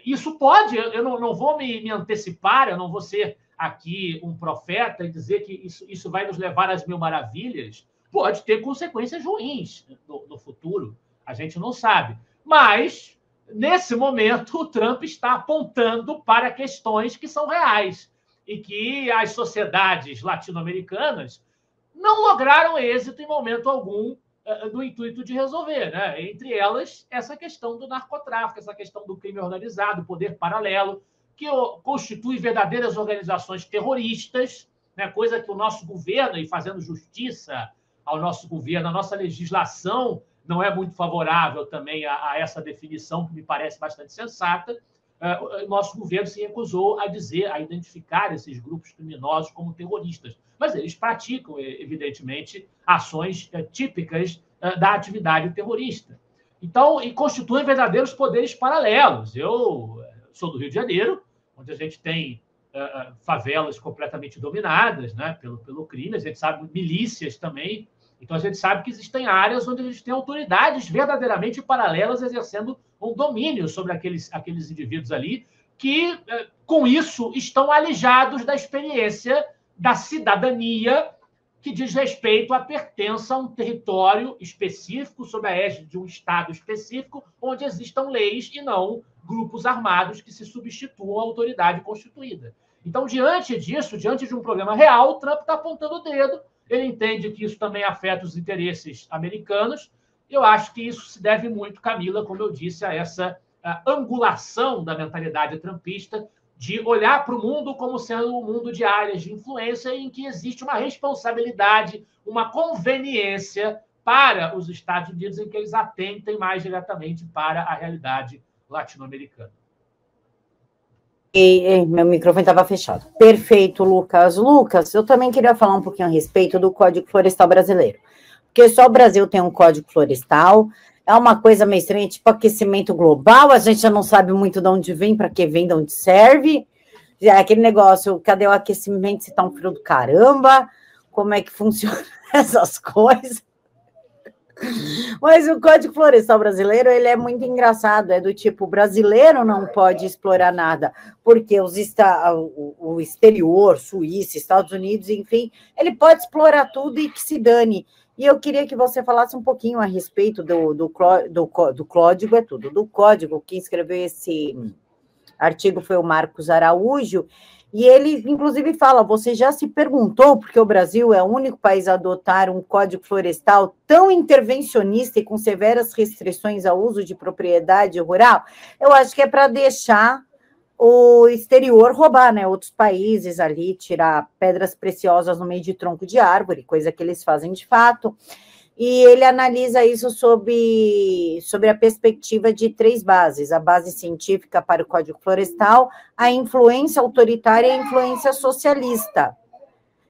Isso pode, eu não vou me antecipar, eu não vou ser aqui um profeta e dizer que isso vai nos levar às mil maravilhas. Pode ter consequências ruins no futuro, a gente não sabe. Mas, nesse momento, o Trump está apontando para questões que são reais e que as sociedades latino-americanas não lograram êxito em momento algum no intuito de resolver, né? Entre elas, essa questão do narcotráfico, essa questão do crime organizado, poder paralelo, que constitui verdadeiras organizações terroristas, né? Coisa que o nosso governo, e fazendo justiça ao nosso governo, a nossa legislação não é muito favorável também a essa definição, que me parece bastante sensata. O nosso governo se recusou a identificar esses grupos criminosos como terroristas. Mas eles praticam, evidentemente, ações típicas da atividade terrorista. Então, e constituem verdadeiros poderes paralelos. Eu sou do Rio de Janeiro, onde a gente tem favelas completamente dominadas, né, pelo crime, a gente sabe, milícias também. Então, a gente sabe que existem áreas onde a gente tem autoridades verdadeiramente paralelas exercendo um domínio sobre aqueles indivíduos ali, que, com isso, estão alijados da experiência da cidadania que diz respeito à pertença a um território específico, sob a égide de um Estado específico, onde existam leis e não grupos armados que se substituam à autoridade constituída. Então, diante disso, diante de um problema real, o Trump está apontando o dedo. Ele entende que isso também afeta os interesses americanos. Eu acho que isso se deve muito, Camila, como eu disse, a essa angulação da mentalidade trumpista de olhar para o mundo como sendo um mundo de áreas de influência em que existe uma responsabilidade, uma conveniência para os Estados Unidos em que eles atentem mais diretamente para a realidade latino-americana. Meu microfone estava fechado. Perfeito, Lucas. Lucas, eu também queria falar um pouquinho a respeito do Código Florestal Brasileiro. Porque só o Brasil tem um Código Florestal, é uma coisa meio estranha, tipo aquecimento global, a gente já não sabe muito de onde vem, para que vem, de onde serve. É aquele negócio, cadê o aquecimento se tá um frio do caramba? Como é que funciona essas coisas? Mas o Código Florestal Brasileiro, ele é muito engraçado, é do tipo, o brasileiro não pode explorar nada, porque o exterior, Suíça, Estados Unidos, enfim, ele pode explorar tudo e que se dane. E eu queria que você falasse um pouquinho a respeito do código, é tudo, do código. Quem escreveu esse artigo foi o Marcos Araújo, e ele, inclusive, fala, você já se perguntou, porque o Brasil é o único país a adotar um código florestal tão intervencionista e com severas restrições ao uso de propriedade rural? Eu acho que é para deixar o exterior roubar, né? Outros países ali, tirar pedras preciosas no meio de tronco de árvore, coisa que eles fazem de fato. E ele analisa isso sobre a perspectiva de 3 bases: a base científica para o Código Florestal, a influência autoritária e a influência socialista,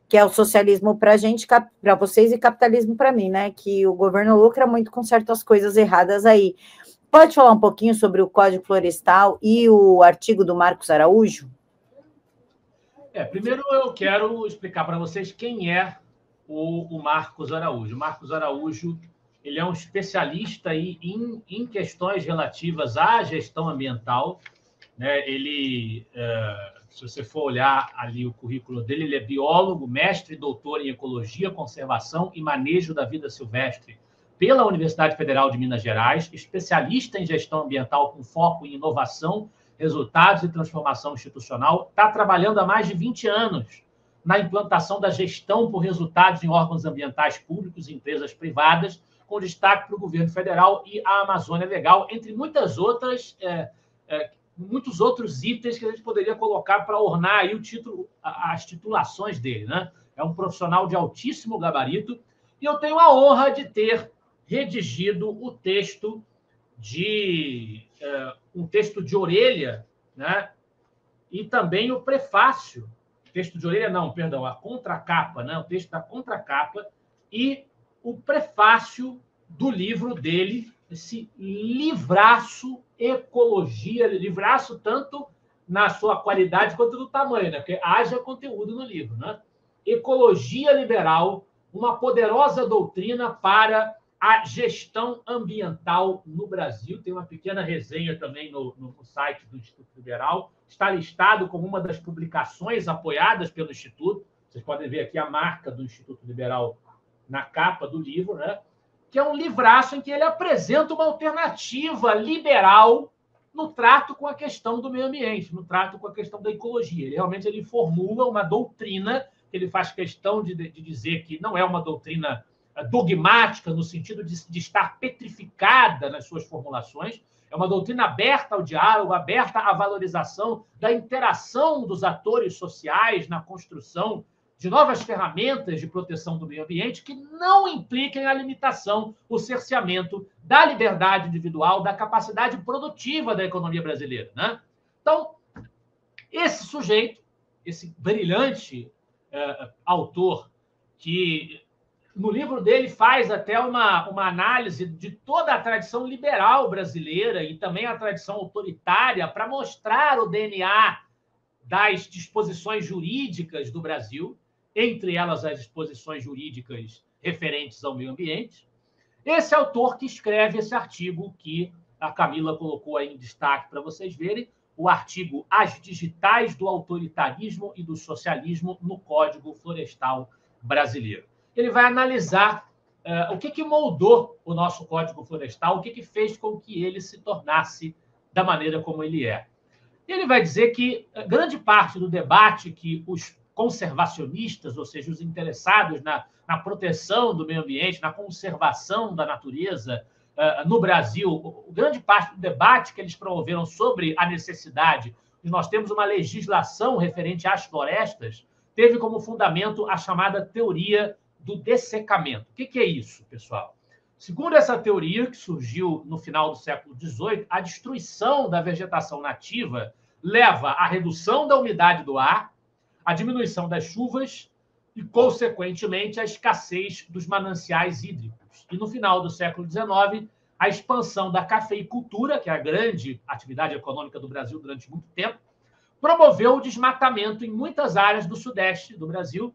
que é o socialismo para a gente, para vocês, e capitalismo para mim, né? Que o governo lucra muito com certas coisas erradas aí. Pode falar um pouquinho sobre o Código Florestal e o artigo do Marcos Araújo? Primeiro eu quero explicar para vocês quem é o Marcos Araújo. O Marcos Araújo, ele é um especialista em questões relativas à gestão ambiental, né? Ele, se você for olhar ali o currículo dele, ele é biólogo, mestre e doutor em ecologia, conservação e manejo da vida silvestre pela Universidade Federal de Minas Gerais, especialista em gestão ambiental com foco em inovação, resultados e transformação institucional, está trabalhando há mais de 20 anos na implantação da gestão por resultados em órgãos ambientais públicos e empresas privadas, com destaque para o governo federal e a Amazônia Legal, entre muitos outros itens que a gente poderia colocar para ornar aí as titulações dele, né? É um profissional de altíssimo gabarito, e eu tenho a honra de ter redigido o texto um texto de orelha, né? E também o prefácio. Texto de orelha, não, perdão, a contracapa, né? O texto da contracapa e o prefácio do livro dele, esse livraço Ecologia, livraço tanto na sua qualidade quanto no tamanho, né? Porque haja conteúdo no livro, né? Ecologia Liberal, uma poderosa doutrina para a gestão ambiental no Brasil. Tem uma pequena resenha também no site do Instituto Liberal. Está listado como uma das publicações apoiadas pelo Instituto. Vocês podem ver aqui a marca do Instituto Liberal na capa do livro, né? Que é um livraço em que ele apresenta uma alternativa liberal no trato com a questão do meio ambiente, no trato com a questão da ecologia. Ele formula uma doutrina, que ele faz questão de dizer que não é uma doutrina dogmática, no sentido de estar petrificada nas suas formulações, é uma doutrina aberta ao diálogo, aberta à valorização da interação dos atores sociais na construção de novas ferramentas de proteção do meio ambiente que não impliquem a limitação, o cerceamento da liberdade individual, da capacidade produtiva da economia brasileira, né? Então, esse sujeito, esse brilhante autor, que no livro dele faz até uma análise de toda a tradição liberal brasileira e também a tradição autoritária para mostrar o DNA das disposições jurídicas do Brasil, entre elas as disposições jurídicas referentes ao meio ambiente. Esse autor que escreve esse artigo que a Camila colocou aí em destaque para vocês verem, o artigo As Digitais do Autoritarismo e do Socialismo no Código Florestal Brasileiro. Ele vai analisar o que moldou o nosso Código Florestal, o que fez com que ele se tornasse da maneira como ele é. Ele vai dizer que grande parte do debate que os conservacionistas, ou seja, os interessados na proteção do meio ambiente, na conservação da natureza no Brasil, grande parte do debate que eles promoveram sobre a necessidade de nós termos uma legislação referente às florestas, teve como fundamento a chamada teoria do dessecamento. O que é isso, pessoal? Segundo essa teoria, que surgiu no final do século XVIII, a destruição da vegetação nativa leva à redução da umidade do ar, à diminuição das chuvas e, consequentemente, à escassez dos mananciais hídricos. E, no final do século XIX, a expansão da cafeicultura, que é a grande atividade econômica do Brasil durante muito tempo, promoveu o desmatamento em muitas áreas do sudeste do Brasil,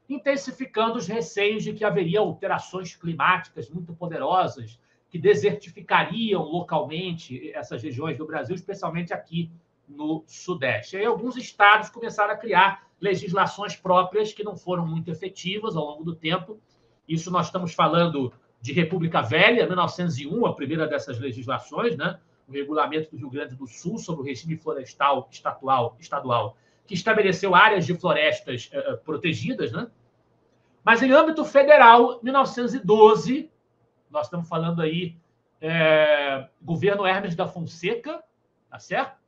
intensificando os receios de que haveria alterações climáticas muito poderosas que desertificariam localmente essas regiões do Brasil, especialmente aqui no Sudeste. E aí alguns estados começaram a criar legislações próprias que não foram muito efetivas ao longo do tempo. Isso nós estamos falando de República Velha, 1901, a primeira dessas legislações, né? O Regulamento do Rio Grande do Sul sobre o regime florestal estadual, que estabeleceu áreas de florestas protegidas, né? Mas, em âmbito federal, 1912, nós estamos falando aí governo Hermes da Fonseca, tá certo?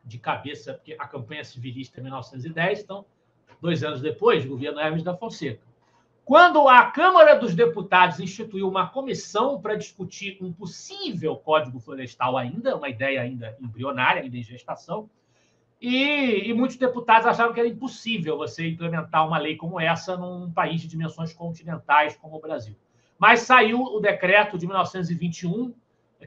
De cabeça, porque a campanha civilista é 1910, então, 2 anos depois, governo Hermes da Fonseca. Quando a Câmara dos Deputados instituiu uma comissão para discutir um possível Código Florestal ainda, uma ideia ainda embrionária, ainda em gestação, e muitos deputados acharam que era impossível você implementar uma lei como essa num país de dimensões continentais como o Brasil. Mas saiu o decreto de 1921,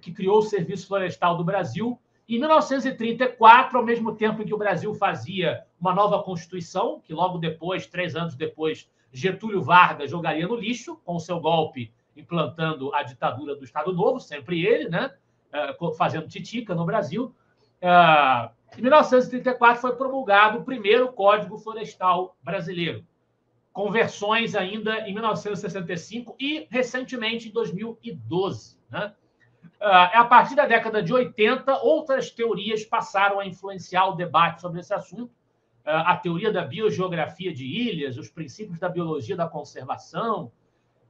que criou o Serviço Florestal do Brasil. Em 1934, ao mesmo tempo em que o Brasil fazia uma nova Constituição, que logo depois, 3 anos depois, Getúlio Vargas jogaria no lixo, com o seu golpe implantando a ditadura do Estado Novo, sempre ele, né? Fazendo titica no Brasil. Em 1934 foi promulgado o primeiro Código Florestal Brasileiro, com versões ainda em 1965 e, recentemente, em 2012. Né? A partir da década de 80, outras teorias passaram a influenciar o debate sobre esse assunto. A teoria da biogeografia de ilhas, os princípios da biologia da conservação,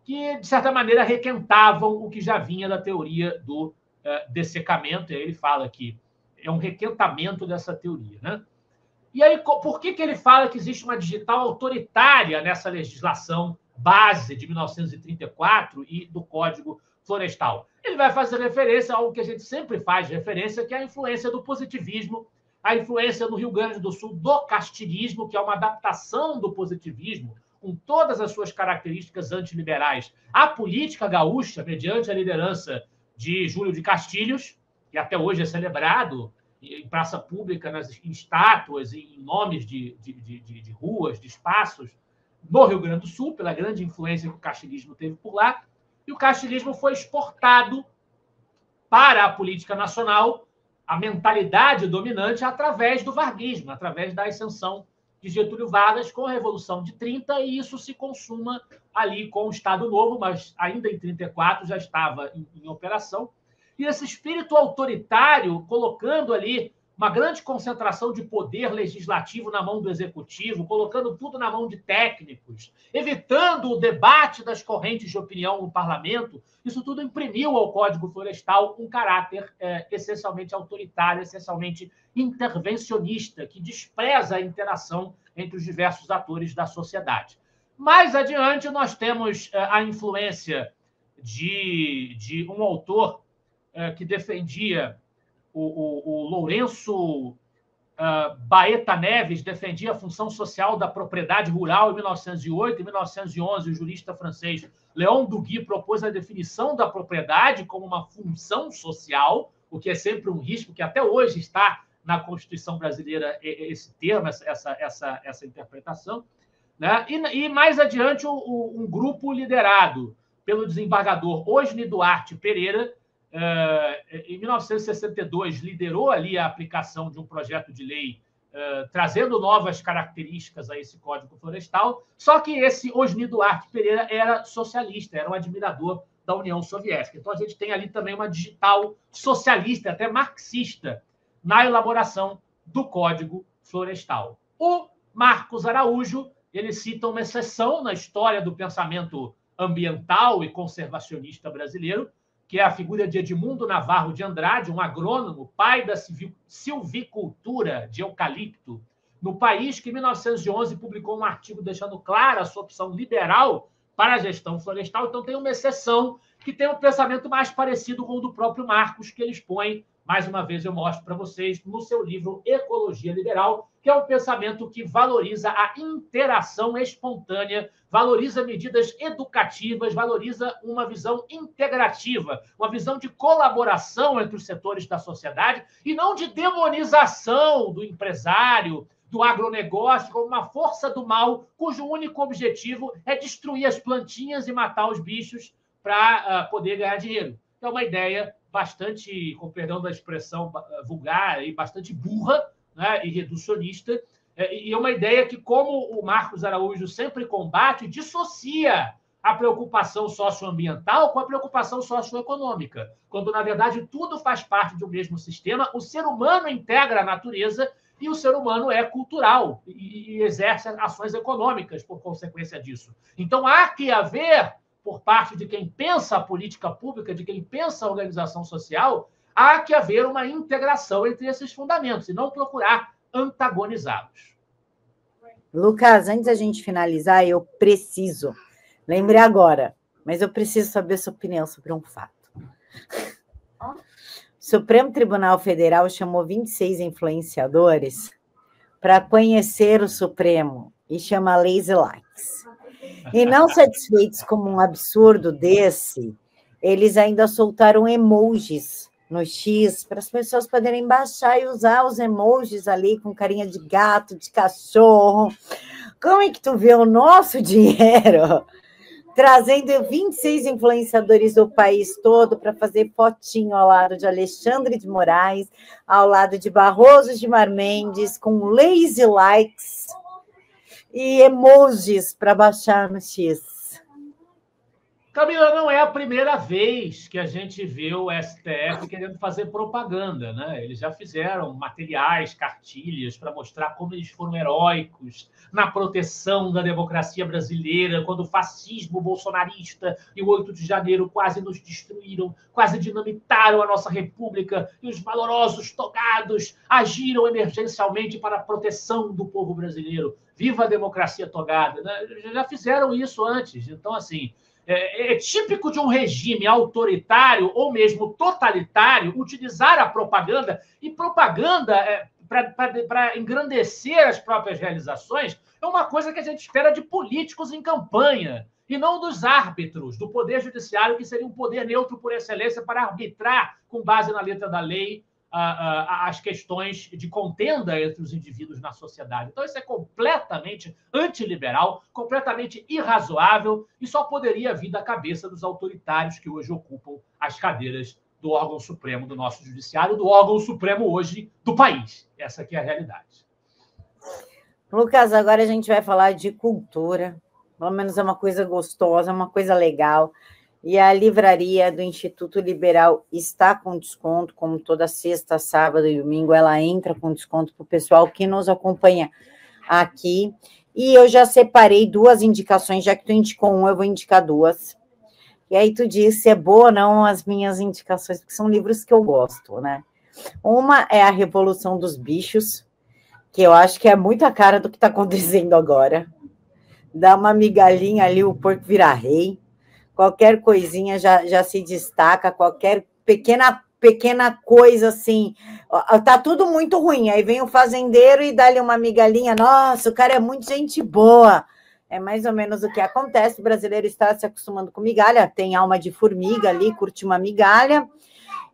que, de certa maneira, requentavam o que já vinha da teoria do dessecamento. E aí ele fala que é um requentamento dessa teoria. Né? E aí, por que ele fala que existe uma digital autoritária nessa legislação base de 1934 e do Código Florestal? Ele vai fazer referência a algo que a gente sempre faz referência, que é a influência do positivismo, a influência no Rio Grande do Sul do castilhismo, que é uma adaptação do positivismo, com todas as suas características antiliberais, à política gaúcha, mediante a liderança de Júlio de Castilhos, que até hoje é celebrado em praça pública, em estátuas, em nomes de ruas, de espaços, no Rio Grande do Sul, pela grande influência que o castilhismo teve por lá. E o castilismo foi exportado para a política nacional, a mentalidade dominante, através do varguismo, através da ascensão de Getúlio Vargas com a Revolução de 30, e isso se consuma ali com o Estado Novo, mas ainda em 34 já estava em operação. E esse espírito autoritário, colocando ali uma grande concentração de poder legislativo na mão do executivo, colocando tudo na mão de técnicos, evitando o debate das correntes de opinião no parlamento, isso tudo imprimiu ao Código Florestal um caráter essencialmente autoritário, essencialmente intervencionista, que despreza a interação entre os diversos atores da sociedade. Mais adiante, nós temos a influência de um autor que defendia, o Lourenço Baeta Neves, defendia a função social da propriedade rural em 1908. Em 1911, o jurista francês Léon Duguy propôs a definição da propriedade como uma função social, o que é sempre um risco, que até hoje está na Constituição brasileira esse termo, essa interpretação. Né? E mais adiante, um grupo liderado pelo desembargador Osni Duarte Pereira, em 1962, liderou ali a aplicação de um projeto de lei trazendo novas características a esse Código Florestal, só que esse Osni Duarte Pereira era socialista, era um admirador da União Soviética. Então, a gente tem ali também uma digital socialista, até marxista, na elaboração do Código Florestal. O Marcos Araújo, ele cita uma exceção na história do pensamento ambiental e conservacionista brasileiro, que é a figura de Edmundo Navarro de Andrade, um agrônomo, pai da silvicultura de eucalipto no país, que em 1911 publicou um artigo deixando clara a sua opção liberal para a gestão florestal. Então, tem uma exceção que tem um pensamento mais parecido com o do próprio Marcos, que ele expõe, mais uma vez eu mostro para vocês, no seu livro Ecologia Liberal, que é um pensamento que valoriza a interação espontânea, valoriza medidas educativas, valoriza uma visão integrativa, uma visão de colaboração entre os setores da sociedade e não de demonização do empresário, do agronegócio, como uma força do mal, cujo único objetivo é destruir as plantinhas e matar os bichos para poder ganhar dinheiro. É uma ideia bastante, com perdão da expressão vulgar, e bastante burra, né, e reducionista, e é uma ideia que, como o Marcos Araújo sempre combate, dissocia a preocupação socioambiental com a preocupação socioeconômica, quando, na verdade, tudo faz parte de um mesmo sistema, o ser humano integra a natureza e o ser humano é cultural e exerce ações econômicas por consequência disso. Então, há que haver, por parte de quem pensa a política pública, de quem pensa a organização social, há que haver uma integração entre esses fundamentos e não procurar antagonizá-los. Lucas, antes da gente finalizar, eu preciso, lembrei agora, mas eu preciso saber sua opinião sobre um fato. O Supremo Tribunal Federal chamou 26 influenciadores para conhecer o Supremo e chama Lazy Likes. E não satisfeitos com um absurdo desse, eles ainda soltaram emojis no X para as pessoas poderem baixar e usar os emojis ali com carinha de gato, de cachorro. Como é que tu vê o nosso dinheiro trazendo 26 influenciadores do país todo para fazer fotinho ao lado de Alexandre de Moraes, ao lado de Barroso de Mar Mendes, com lazy likes e emojis para baixar no X? Camila, não é a primeira vez que a gente vê o STF querendo fazer propaganda, né? Eles já fizeram materiais, cartilhas para mostrar como eles foram heróicos na proteção da democracia brasileira, quando o fascismo bolsonarista e o 8 de janeiro quase nos destruíram, quase dinamitaram a nossa república, e os valorosos togados agiram emergencialmente para a proteção do povo brasileiro. Viva a democracia togada, né? Já fizeram isso antes. Então, assim, é típico de um regime autoritário ou mesmo totalitário utilizar a propaganda, e propaganda para engrandecer as próprias realizações é uma coisa que a gente espera de políticos em campanha e não dos árbitros do Poder Judiciário, que seria um poder neutro por excelência para arbitrar, com base na letra da lei, as questões de contenda entre os indivíduos na sociedade. Então, isso é completamente antiliberal, completamente irrazoável e só poderia vir da cabeça dos autoritários que hoje ocupam as cadeiras do órgão supremo do nosso judiciário, do órgão supremo hoje do país. Essa aqui é a realidade. Lucas, agora a gente vai falar de cultura. Pelo menos é uma coisa gostosa, uma coisa legal. E a livraria do Instituto Liberal está com desconto, como toda sexta, sábado e domingo, ela entra com desconto para o pessoal que nos acompanha aqui. E eu já separei 2 indicações, já que tu indicou uma, eu vou indicar 2. E aí tu diz se é boa ou não as minhas indicações, porque são livros que eu gosto, né? Uma é A Revolução dos Bichos, que eu acho que é muito a cara do que está acontecendo agora. Dá uma migalhinha ali, o porco vira rei. Qualquer coisinha já se destaca, qualquer pequena coisa assim, tá tudo muito ruim, aí vem o fazendeiro e dá-lhe uma migalhinha, nossa, o cara é muito gente boa, é mais ou menos o que acontece, o brasileiro está se acostumando com migalha, tem alma de formiga ali, curte uma migalha,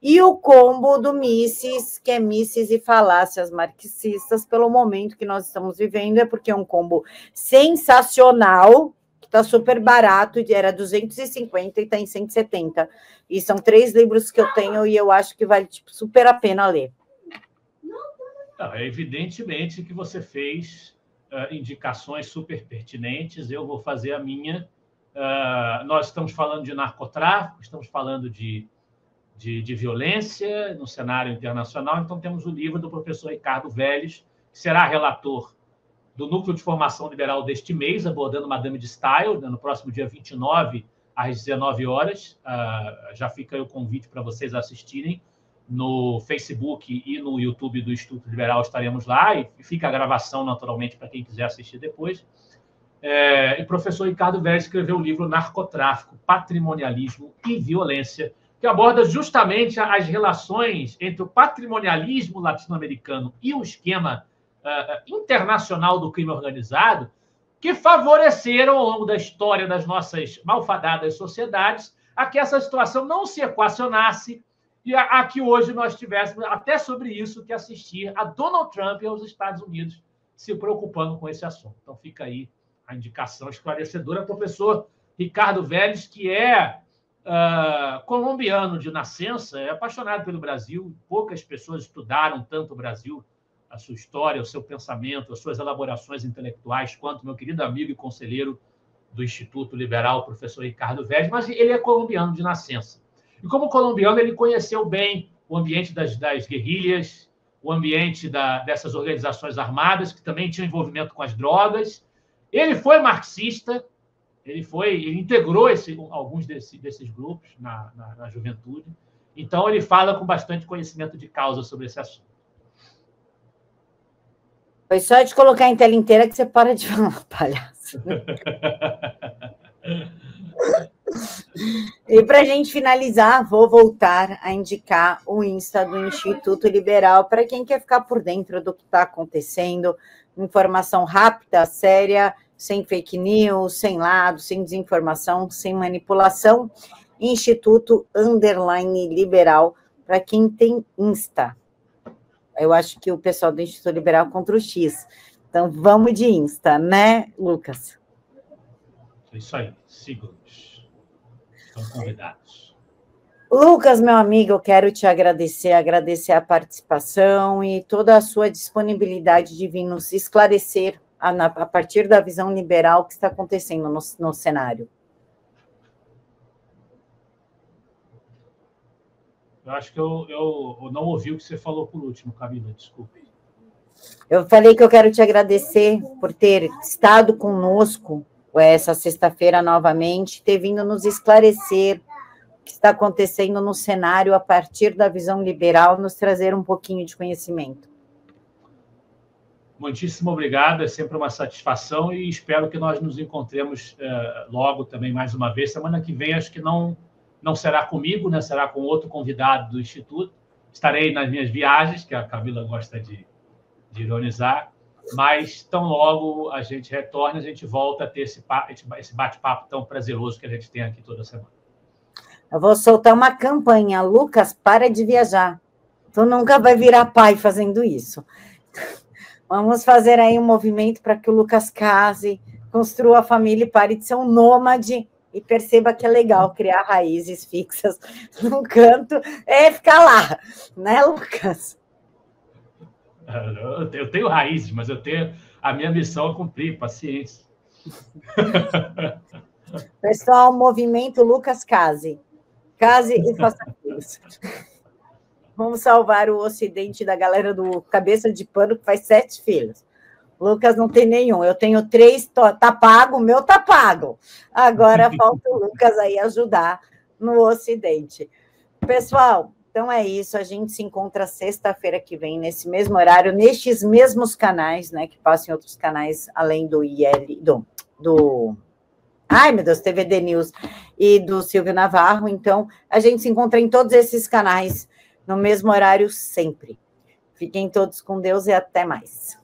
e o combo do Mises, que é Mises e falácias marxistas, pelo momento que nós estamos vivendo, é porque é um combo sensacional, está super barato, era 250 e está em 170. E são 3 livros que eu tenho e eu acho que vale super a pena ler. Evidentemente que você fez indicações super pertinentes, eu vou fazer a minha. Nós estamos falando de narcotráfico, estamos falando de violência no cenário internacional, então temos o livro do professor Ricardo Vélez, que será relator do Núcleo de Formação Liberal deste mês, abordando Madame de Staël, no próximo dia 29, às 19 horas. Já fica aí o convite para vocês assistirem. No Facebook e no YouTube do Instituto Liberal estaremos lá, e fica a gravação, naturalmente, para quem quiser assistir depois. E o professor Ricardo Vélez escreveu o livro Narcotráfico, Patrimonialismo e Violência, que aborda justamente as relações entre o patrimonialismo latino-americano e o esquema internacional do crime organizado, que favoreceram, ao longo da história das nossas malfadadas sociedades, a que essa situação não se equacionasse e a que hoje nós tivéssemos, até sobre isso, que assistir a Donald Trump e aos Estados Unidos se preocupando com esse assunto. Então, fica aí a indicação esclarecedora. Professor Ricardo Vélez, que é colombiano de nascença, é apaixonado pelo Brasil. Poucas pessoas estudaram tanto o Brasil, a sua história, o seu pensamento, as suas elaborações intelectuais, quanto meu querido amigo e conselheiro do Instituto Liberal, professor Ricardo Vélez, mas ele é colombiano de nascença. E como colombiano, ele conheceu bem o ambiente das guerrilhas, o ambiente dessas organizações armadas, que também tinham envolvimento com as drogas. Ele foi marxista, ele integrou alguns desses grupos na juventude. Então, ele fala com bastante conhecimento de causa sobre esse assunto. Foi só de colocar em tela inteira que você para de falar, palhaço. E para a gente finalizar, vou voltar a indicar o Insta do Instituto Liberal para quem quer ficar por dentro do que está acontecendo, informação rápida, séria, sem fake news, sem lado, sem desinformação, sem manipulação. Instituto_Liberal, para quem tem Insta. Eu acho que o pessoal do Instituto Liberal contra o X. Então, vamos de Insta, né, Lucas? Isso aí, sigam-nos. Estão convidados. Lucas, meu amigo, eu quero te agradecer a participação e toda a sua disponibilidade de vir nos esclarecer a partir da visão liberal que está acontecendo no cenário. Eu acho que eu não ouvi o que você falou por último, Camila, desculpe. Eu falei que eu quero te agradecer por ter estado conosco essa sexta-feira novamente, ter vindo nos esclarecer o que está acontecendo no cenário a partir da visão liberal, nos trazer um pouquinho de conhecimento. Muitíssimo obrigado, é sempre uma satisfação e espero que nós nos encontremos logo também mais uma vez. Semana que vem acho que não será comigo, né? Será com outro convidado do Instituto. Estarei nas minhas viagens, que a Camila gosta de ironizar, mas tão logo a gente retorna, a gente volta a ter esse bate-papo tão prazeroso que a gente tem aqui toda semana. Eu vou soltar uma campanha. Lucas, para de viajar. Tu nunca vai virar pai fazendo isso. Vamos fazer aí um movimento para que o Lucas case, construa a família e pare de ser um nômade e perceba que é legal criar raízes fixas num canto, ficar lá, né, Lucas? Eu tenho raízes, mas eu tenho a minha missão a cumprir, paciência. Pessoal, movimento Lucas case. Case e faça filhos. Vamos salvar o Ocidente da galera do cabeça de pano que faz 7 filhos. Lucas não tem nenhum. Eu tenho 3, tá pago, o meu tá pago. Agora falta o Lucas aí ajudar no Ocidente. Pessoal, então é isso. A gente se encontra sexta-feira que vem, nesse mesmo horário, nestes mesmos canais, né? Que passam em outros canais, além do Ai, meu Deus, TVD News e do Silvio Navarro. Então, a gente se encontra em todos esses canais, no mesmo horário sempre. Fiquem todos com Deus e até mais.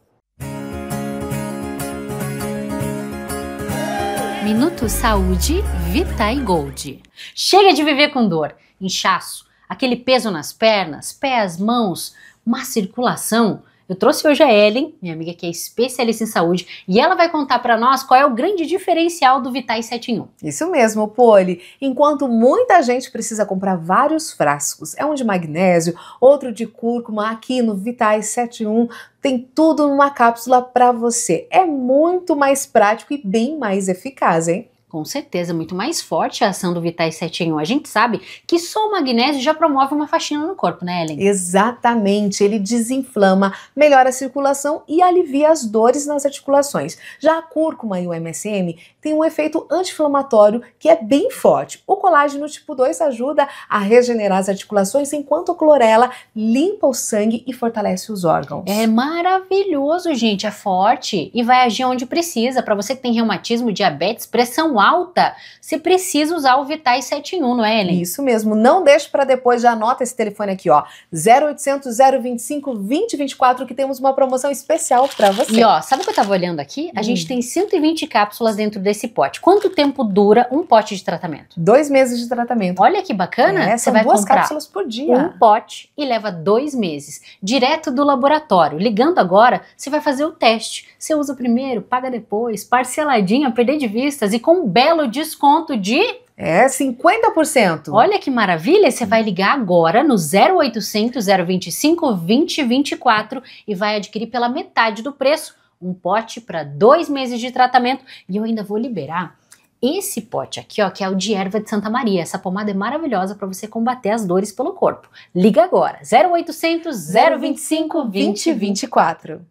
Minuto Saúde Vitae Gold. Chega de viver com dor, inchaço, aquele peso nas pernas, pés, mãos, má circulação. Eu trouxe hoje a Ellen, minha amiga que é especialista em saúde, e ela vai contar para nós qual é o grande diferencial do Vitae 7 em 1. Isso mesmo, Poli. Enquanto muita gente precisa comprar vários frascos, um de magnésio, outro de cúrcuma, aqui no Vitae 7 em 1 tem tudo numa cápsula para você. É muito mais prático e bem mais eficaz, hein? Com certeza, muito mais forte a ação do Vitae 7 em 1. A gente sabe que só o magnésio já promove uma faxina no corpo, né, Ellen? Exatamente, ele desinflama, melhora a circulação e alivia as dores nas articulações. Já a cúrcuma e o MSM têm um efeito anti-inflamatório que é bem forte. O colágeno tipo 2 ajuda a regenerar as articulações, enquanto a clorela limpa o sangue e fortalece os órgãos. É maravilhoso, gente, é forte e vai agir onde precisa. Para você que tem reumatismo, diabetes, pressão alta, você precisa usar o Vitae 7 em 1, não é, Ellen? Isso mesmo, não deixe para depois, já anota esse telefone aqui, ó, 0800 025 2024, que temos uma promoção especial para você. E ó, sabe o que eu tava olhando aqui? A gente tem 120 cápsulas dentro desse pote. Quanto tempo dura um pote de tratamento? 2 meses de tratamento. Olha que bacana, você vai 2 cápsulas por dia. Um pote e leva 2 meses, direto do laboratório. Ligando agora, você vai fazer o teste. Você usa primeiro, paga depois, parceladinha, perder de vistas e com um belo desconto de... 50%. Olha que maravilha, você vai ligar agora no 0800 025 2024 e vai adquirir pela metade do preço um pote para 2 meses de tratamento. E eu ainda vou liberar esse pote aqui, ó, que é o de erva de Santa Maria. Essa pomada é maravilhosa para você combater as dores pelo corpo. Liga agora, 0800 025 2024.